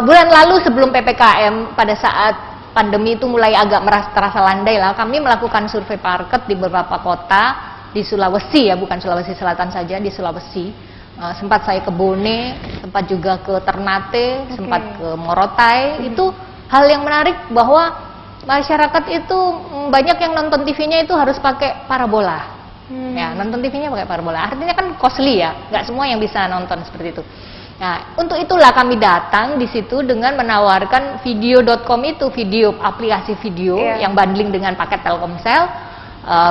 bulan lalu sebelum PPKM, pada saat pandemi itu mulai agak terasa landai lah, kami melakukan survei market di beberapa kota di Sulawesi ya, bukan Sulawesi Selatan saja, di Sulawesi. Sempat saya ke Bone, sempat juga ke Ternate, sempat ke Morotai. Itu hal yang menarik bahwa masyarakat itu banyak yang nonton TV-nya itu harus pakai parabola. Ya, nonton TV-nya pakai parabola. Artinya kan costly ya, nggak semua yang bisa nonton seperti itu. Nah, untuk itulah kami datang di situ dengan menawarkan video.com itu, video aplikasi video yang bundling dengan paket Telkomsel,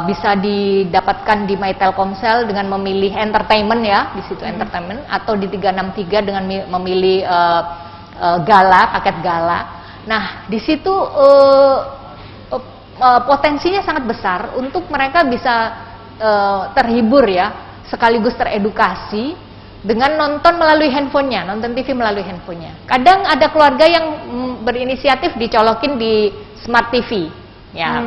bisa didapatkan di My Telkomsel dengan memilih entertainment ya, di situ entertainment, atau di 363 dengan memilih gala, paket gala. Nah, di situ potensinya sangat besar untuk mereka bisa terhibur ya, sekaligus teredukasi dengan nonton melalui handphonenya, nonton TV melalui handphonenya. Kadang ada keluarga yang berinisiatif dicolokin di smart TV, ya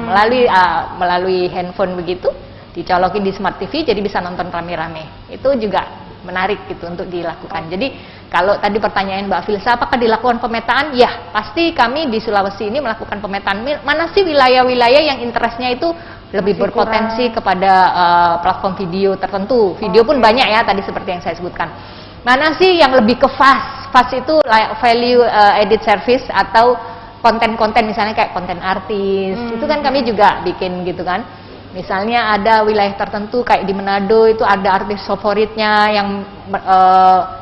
melalui handphone begitu, dicolokin di smart TV, jadi bisa nonton rame-rame. Itu juga menarik gitu untuk dilakukan. Jadi kalau tadi pertanyaan Mbak Filsa, apakah dilakukan pemetaan? Ya, pasti kami di Sulawesi ini melakukan pemetaan. Mana sih wilayah-wilayah yang interestnya itu lebih berpotensi kepada platform video tertentu. Video pun banyak ya, tadi seperti yang saya sebutkan. Mana sih yang lebih ke fast? Fast itu value added service atau konten-konten misalnya kayak konten artis. Itu kan kami juga bikin gitu kan. Misalnya ada wilayah tertentu kayak di Manado itu ada artis favoritnya yang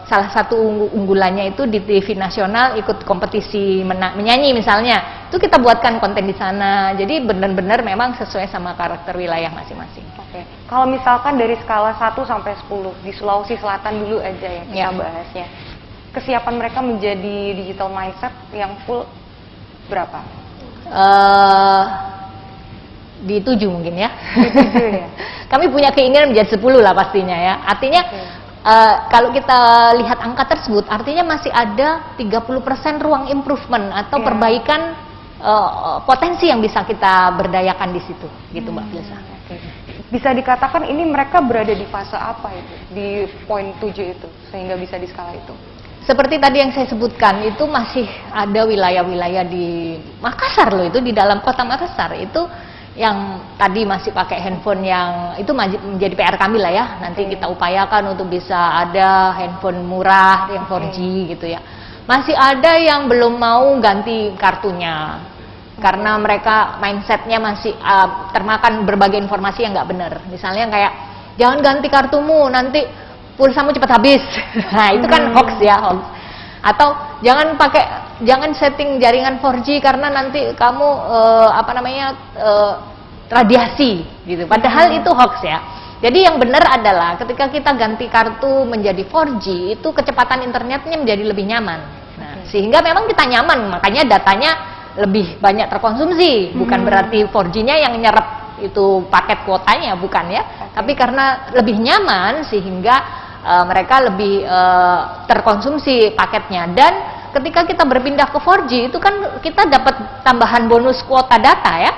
salah satu unggulannya itu di TV nasional ikut kompetisi menyanyi misalnya. Itu kita buatkan konten di sana. Jadi benar-benar memang sesuai sama karakter wilayah masing-masing. Oke. Kalau misalkan dari skala 1 sampai 10 di Sulawesi Selatan dulu aja ya kita bahasnya. Kesiapan mereka menjadi digital mindset yang full berapa? Di 7 mungkin ya. Kami punya keinginan menjadi 10 lah pastinya ya. Artinya kalau kita lihat angka tersebut, artinya masih ada 30% ruang improvement atau perbaikan potensi yang bisa kita berdayakan di situ, gitu Mbak Filsa. Bisa dikatakan ini mereka berada di fase apa itu, di poin 7 itu, sehingga bisa di skala itu? Seperti tadi yang saya sebutkan, itu masih ada wilayah-wilayah di Makassar loh, itu di dalam kota Makassar itu yang tadi masih pakai handphone yang itu menjadi PR kami lah ya. Nanti kita upayakan untuk bisa ada handphone murah yang 4G gitu ya. Masih ada yang belum mau ganti kartunya karena mereka mindsetnya masih termakan berbagai informasi yang nggak benar. Misalnya kayak jangan ganti kartumu, nanti pulsamu cepat habis. Nah itu kan hoax ya, hoax. Atau jangan setting jaringan 4G karena nanti kamu radiasi gitu. Padahal itu hoax ya. Jadi yang benar adalah ketika kita ganti kartu menjadi 4G itu kecepatan internetnya menjadi lebih nyaman. Nah, sehingga memang kita nyaman, makanya datanya lebih banyak terkonsumsi. Bukan berarti 4G-nya yang nyerap itu paket kuotanya, bukan ya. Tapi karena lebih nyaman sehingga mereka lebih terkonsumsi paketnya. Dan ketika kita berpindah ke 4G itu kan kita dapat tambahan bonus kuota data ya.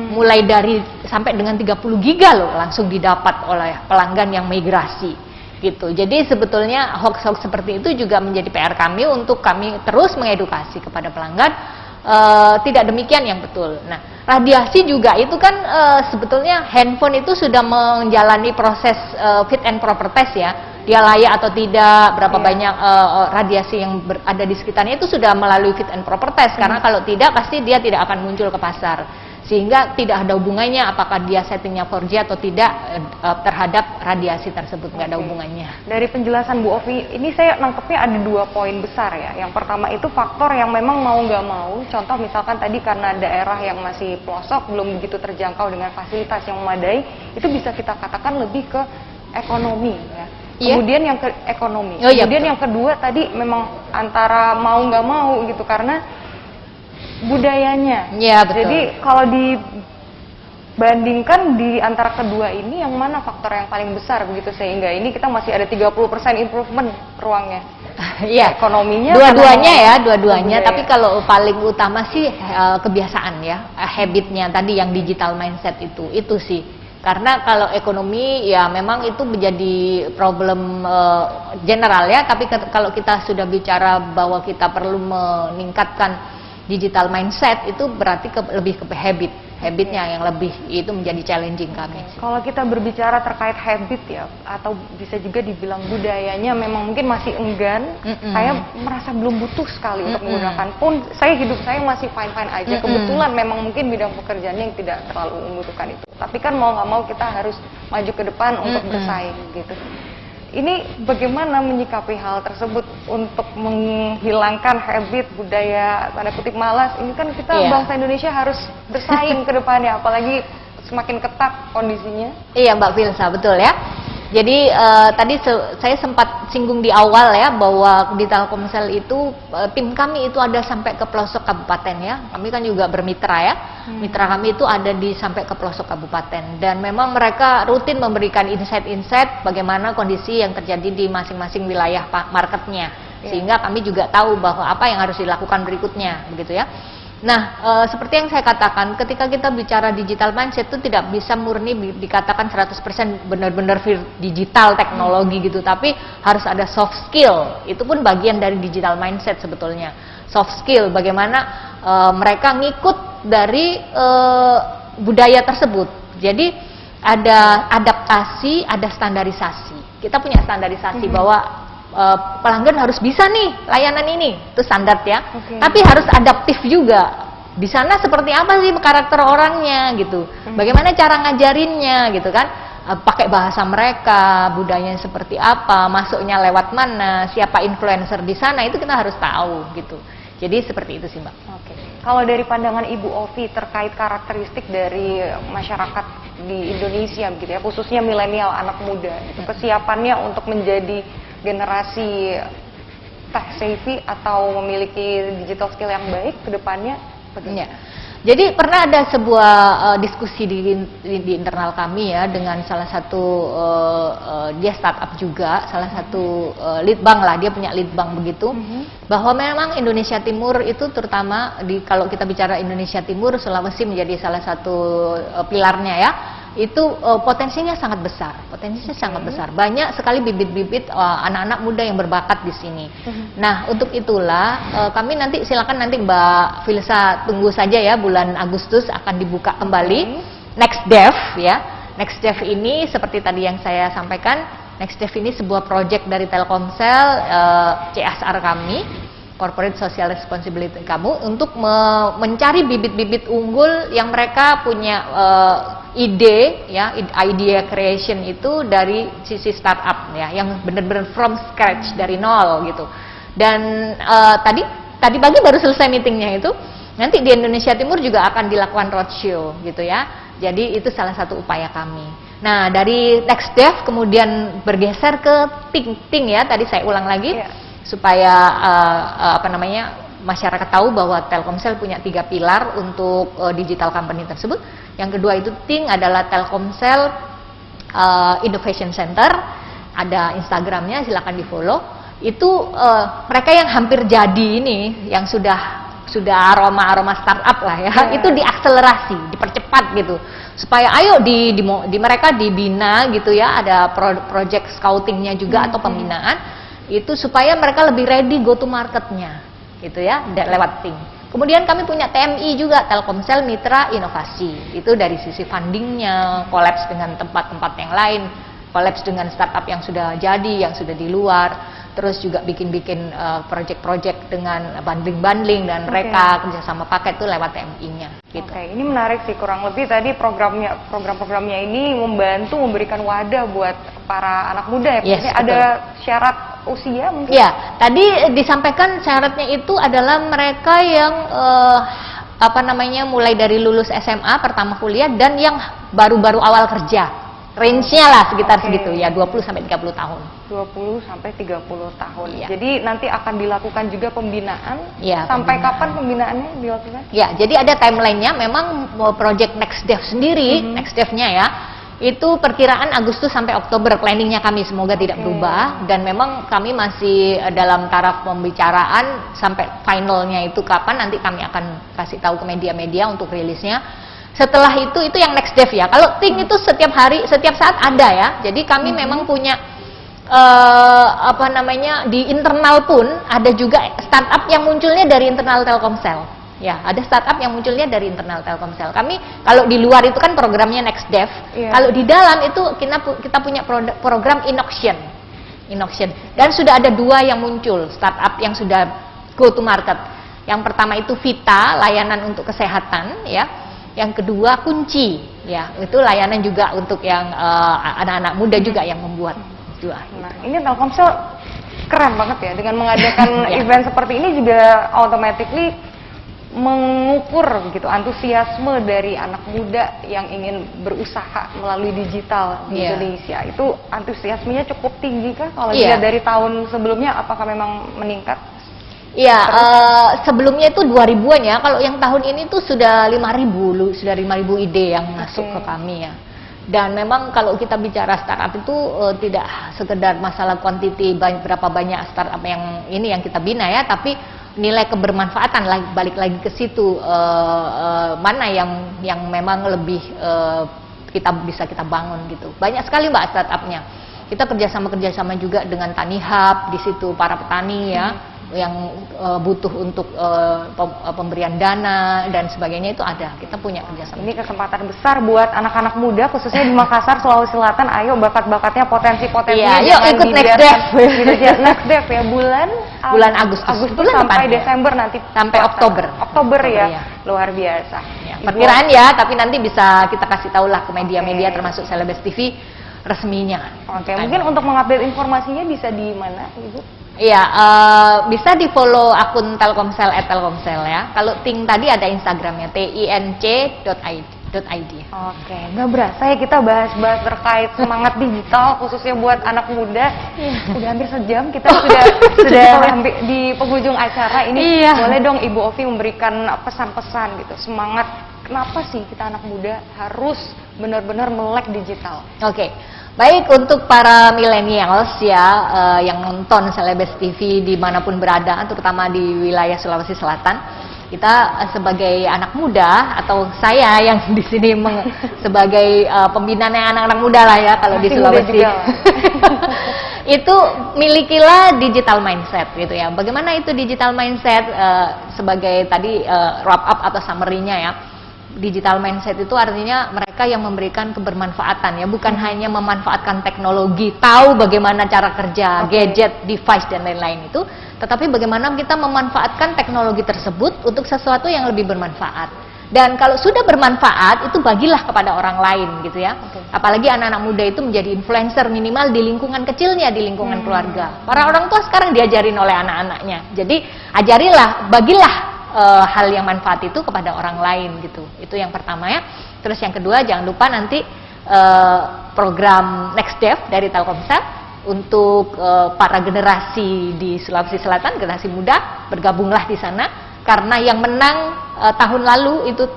Mulai dari sampai dengan 30 giga loh langsung didapat oleh pelanggan yang migrasi gitu. Jadi sebetulnya hoax-hoax seperti itu juga menjadi PR kami untuk kami terus mengedukasi kepada pelanggan. Tidak demikian yang betul. Nah, radiasi juga itu kan sebetulnya handphone itu sudah menjalani proses fit and proper test ya. Dia layak atau tidak, berapa banyak radiasi yang ada di sekitarnya itu sudah melalui fit and proper test. Karena kalau tidak pasti dia tidak akan muncul ke pasar. Sehingga tidak ada hubungannya apakah dia settingnya 4G atau tidak terhadap radiasi tersebut, nggak ada hubungannya. Dari penjelasan Bu Ovi, ini saya nangkepnya ada 2 poin besar ya. Yang pertama itu faktor yang memang mau nggak mau, contoh misalkan tadi karena daerah yang masih pelosok, belum begitu terjangkau dengan fasilitas yang memadai, itu bisa kita katakan lebih ke ekonomi ya. Kemudian yang ke ekonomi, kemudian yang kedua tadi memang antara mau nggak mau gitu, karena budayanya. Ya, betul. Jadi kalau dibandingkan di antara kedua ini, yang mana faktor yang paling besar begitu sehingga ini kita masih ada 30% improvement ruangnya? Iya, ekonominya. Dua-duanya ya, dua-duanya. Tapi kalau paling utama sih kebiasaan ya, habitnya tadi yang digital mindset itu sih. Karena kalau ekonomi ya memang itu menjadi problem general ya. Tapi kalau kita sudah bicara bahwa kita perlu meningkatkan digital mindset itu berarti lebih ke habitnya yang lebih itu menjadi challenging kami. Kalau kita berbicara terkait habit ya, atau bisa juga dibilang budayanya memang mungkin masih enggan, saya merasa belum butuh sekali untuk menggunakan pun saya masih fine-fine aja. Kebetulan memang mungkin bidang pekerjaannya yang tidak terlalu membutuhkan itu. Tapi kan mau nggak mau kita harus maju ke depan untuk bersaing gitu. Ini bagaimana menyikapi hal tersebut untuk menghilangkan habit budaya tanda kutip malas? Ini kan kita bangsa Indonesia harus bersaing ke depannya, apalagi semakin ketat kondisinya. Iya Mbak Filsa, betul ya. Jadi tadi saya sempat singgung di awal ya bahwa di Telkomsel itu tim kami itu ada sampai ke pelosok kabupaten ya. Kami kan juga bermitra ya. Mitra kami itu ada sampai ke pelosok kabupaten dan memang mereka rutin memberikan insight-insight bagaimana kondisi yang terjadi di masing-masing wilayah marketnya. Sehingga kami juga tahu bahwa apa yang harus dilakukan berikutnya begitu ya. Nah, seperti yang saya katakan, ketika kita bicara digital mindset itu tidak bisa murni dikatakan 100% benar-benar digital teknologi gitu, tapi harus ada soft skill. Itu pun bagian dari digital mindset sebetulnya. Soft skill, bagaimana mereka ngikut dari budaya tersebut. Jadi ada adaptasi, ada standarisasi. Kita punya standarisasi bahwa pelanggan harus bisa nih layanan ini, itu standar ya. Tapi harus adaptif juga. Di sana seperti apa sih karakter orangnya gitu. Bagaimana cara ngajarinnya gitu kan? Pakai bahasa mereka, budayanya seperti apa, masuknya lewat mana, siapa influencer di sana, itu kita harus tahu gitu. Jadi seperti itu sih Mbak. Kalau dari pandangan Ibu Ovi terkait karakteristik dari masyarakat di Indonesia begitu ya, khususnya milenial anak muda, itu kesiapannya untuk menjadi generasi tech savvy atau memiliki digital skill yang baik ke depannya bagaimana? Jadi pernah ada sebuah diskusi di internal kami ya dengan salah satu dia startup juga, salah satu lead bank lah, dia punya lead bank begitu, bahwa memang Indonesia Timur itu terutama kalau kita bicara Indonesia Timur, Sulawesi menjadi salah satu pilarnya ya. Itu potensinya sangat besar, banyak sekali bibit-bibit anak-anak muda yang berbakat di sini. Nah, untuk itulah kami silakan nanti Mbak Filsa tunggu saja ya, bulan Agustus akan dibuka kembali Next Dev ya. Next Dev ini seperti tadi yang saya sampaikan, Next Dev ini sebuah project dari Telkomsel, CSR kami, Corporate Social Responsibility kamu, untuk mencari bibit-bibit unggul yang mereka punya ide ya, idea creation itu dari sisi startup ya, yang benar-benar from scratch dari nol gitu. Dan tadi pagi baru selesai meetingnya itu, nanti di Indonesia Timur juga akan dilakukan roadshow gitu ya. Jadi itu salah satu upaya kami. Nah, dari Next Dev kemudian bergeser ke Ting ya. Tadi saya ulang lagi supaya masyarakat tahu bahwa Telkomsel punya 3 pilar untuk digital company tersebut. Yang kedua itu Ting adalah Telkomsel Innovation Center. Ada Instagramnya, silakan di follow. Itu mereka yang hampir jadi ini, yang sudah aroma startup lah ya, itu diakselerasi, dipercepat gitu, supaya ayo di mereka dibina gitu ya, ada project scoutingnya juga atau pembinaan itu supaya mereka lebih ready go to marketnya gitu ya, lewat Ting. Kemudian kami punya TMI juga, Telkomsel Mitra Inovasi, itu dari sisi fundingnya, kolaps dengan tempat-tempat yang lain, kolaps dengan startup yang sudah jadi, yang sudah di luar. Terus juga bikin-bikin project-project dengan bundling-bundling dan mereka kerjasama paket itu lewat TMI-nya. Gitu. Oke, ini menarik sih, kurang lebih tadi program-programnya ini membantu memberikan wadah buat para anak muda ya. Yes, ada syarat usia mungkin? Ya, tadi disampaikan syaratnya itu adalah mereka yang mulai dari lulus SMA pertama kuliah dan yang baru-baru awal kerja. Range-nya lah sekitar segitu ya, 20 sampai 30 tahun. 20 sampai 30 tahun. Ya. Jadi nanti akan dilakukan juga pembinaan. Ya, sampai kapan pembinaannya dilakukan? Ya, jadi ada timeline-nya. Memang project Next Dev sendiri, Next Dev-nya ya, itu perkiraan Agustus sampai Oktober planningnya kami, semoga tidak berubah. Dan memang kami masih dalam taraf pembicaraan sampai finalnya itu kapan, nanti kami akan kasih tahu ke media-media untuk rilisnya. Setelah itu yang Next Dev ya. Kalau Ting itu setiap hari, setiap saat ada ya. Jadi kami memang punya di internal pun ada juga startup yang munculnya dari internal Telkomsel. Ya, ada startup yang munculnya dari internal Telkomsel. Kami kalau di luar itu kan programnya Next Dev. Kalau di dalam itu kita punya program Innoction. Dan sudah ada 2 yang muncul, startup yang sudah go to market. Yang pertama itu Vita, layanan untuk kesehatan ya. Yang kedua Kunci, ya itu layanan juga untuk yang anak-anak muda juga yang membuat. Nah, ini Telkomsel keren banget ya dengan mengadakan event seperti ini juga automatically mengukur gitu antusiasme dari anak muda yang ingin berusaha melalui digital di Indonesia. Itu antusiasmenya cukup tinggi kah kalau dilihat dari tahun sebelumnya, apakah memang meningkat? Iya, sebelumnya itu 2000-an ya. Kalau yang tahun ini tuh sudah 5.000 ide yang masuk ke kami ya. Dan memang kalau kita bicara startup itu tidak sekedar masalah quantity berapa banyak startup yang kita bina ya, tapi nilai kebermanfaatan balik lagi ke situ, mana yang memang lebih bisa kita bangun gitu. Banyak sekali Mbak startupnya. Kita kerjasama juga dengan Tani Hub di situ, para petani ya. Yang butuh untuk pemberian dana dan sebagainya itu ada. Kita punya kerjasama. Ini kesempatan besar buat anak-anak muda khususnya di Makassar, Sulawesi Selatan. Ayo bakat-bakatnya, potensi-potensinya. Yuk ikut Next Dev. Next Dev ya, bulan Agustus sampai Desember nanti. Sampai Oktober ya. Luar biasa. Ya, perkiraan ya, tapi nanti bisa kita kasih tahu lah ke media-media termasuk Celebes TV resminya. Oke, mungkin untuk mengupdate informasinya bisa di mana, Ibu? Iya, bisa di follow akun Telkomsel @telkomsel ya. Kalau Ting tadi ada Instagramnya tinc.id. Oke, nggak berasa ya kita bahas-bahas terkait semangat digital khususnya buat anak muda. Udah hampir sejam kita sudah hampir di penghujung acara ini. Boleh dong Ibu Ovi memberikan pesan-pesan gitu, semangat. Kenapa sih kita anak muda harus benar-benar melek digital? Oke. Baik, untuk para millennials ya yang nonton Celebes TV dimanapun berada, terutama di wilayah Sulawesi Selatan, kita sebagai anak muda atau saya yang di sini sebagai pembinanya anak-anak muda lah ya kalau di Sulawesi, itu milikilah digital mindset gitu ya. Bagaimana itu digital mindset? Sebagai tadi wrap up atau summary-nya ya. Digital mindset itu artinya mereka yang memberikan kebermanfaatan ya, bukan hanya memanfaatkan teknologi, tahu bagaimana cara kerja gadget, device dan lain-lain itu, tetapi bagaimana kita memanfaatkan teknologi tersebut untuk sesuatu yang lebih bermanfaat. Dan kalau sudah bermanfaat itu bagilah kepada orang lain gitu ya. Apalagi anak-anak muda itu menjadi influencer minimal di lingkungan kecilnya, di lingkungan keluarga. Para orang tua sekarang diajarin oleh anak-anaknya. Jadi ajarilah, bagilah hal yang manfaat itu kepada orang lain gitu. Itu yang pertama ya. Terus yang kedua, jangan lupa nanti program Next Dev dari Telkomsel untuk para generasi di Sulawesi Selatan, generasi muda, bergabunglah di sana. Karena yang menang tahun lalu itu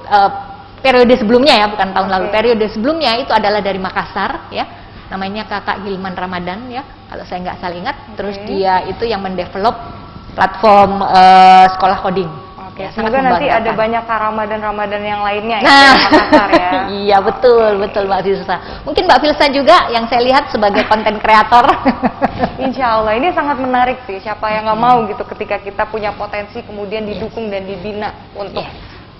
periode sebelumnya ya, bukan tahun lalu, periode sebelumnya itu adalah dari Makassar ya, namanya Kakak Hilman Ramadan ya, kalau saya nggak salah ingat. Terus dia itu yang mendevelop platform sekolah coding. Ya, semoga nanti ada banyak Ramadan yang lainnya ya, nah, Makassar ya. Iya betul Mbak Filsa. Mungkin Mbak Filsa juga yang saya lihat sebagai konten kreator. Insya Allah ini sangat menarik sih. Siapa yang nggak mau gitu ketika kita punya potensi kemudian didukung dan dibina untuk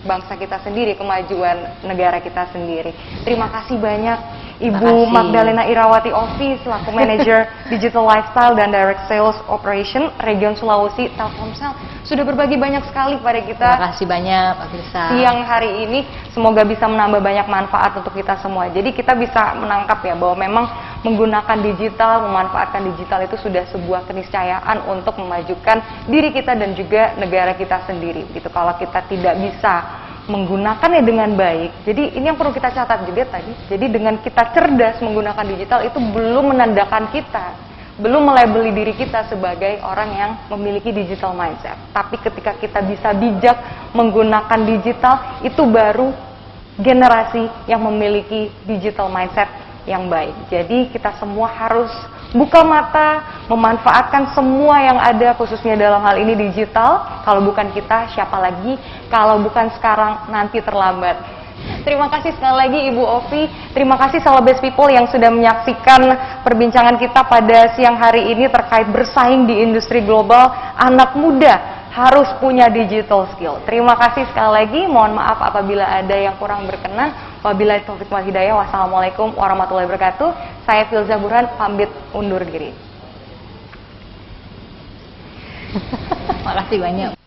bangsa kita sendiri, kemajuan negara kita sendiri. Terima kasih banyak Ibu Magdalena Irawati Ovi selaku Manager Digital Lifestyle dan Direct Sales Operation Region Sulawesi Telkomsel sudah berbagi banyak sekali pada kita. Terima kasih banyak Pak Filsa. Siang hari ini semoga bisa menambah banyak manfaat untuk kita semua. Jadi kita bisa menangkap ya bahwa memang menggunakan digital, memanfaatkan digital itu sudah sebuah keniscayaan untuk memajukan diri kita dan juga negara kita sendiri. Gitu. Kalau kita tidak bisa menggunakannya dengan baik. Jadi ini yang perlu kita catat juga tadi. Jadi dengan kita cerdas menggunakan digital itu belum menandakan kita, belum melabeli diri kita sebagai orang yang memiliki digital mindset. Tapi ketika kita bisa bijak menggunakan digital, itu baru generasi yang memiliki digital mindset yang baik. Jadi kita semua harus buka mata, memanfaatkan semua yang ada, khususnya dalam hal ini digital. Kalau bukan kita, siapa lagi? Kalau bukan sekarang, nanti terlambat. Terima kasih sekali lagi Ibu Ovi. Terima kasih Celebes People yang sudah menyaksikan perbincangan kita pada siang hari ini terkait bersaing di industri global. Anak muda harus punya digital skill. Terima kasih sekali lagi. Mohon maaf apabila ada yang kurang berkenan. Wabillahi taufiq wal hidayah. Wassalamualaikum warahmatullahi wabarakatuh. Saya Filza Burhan pamit undur diri. Makasih banyak.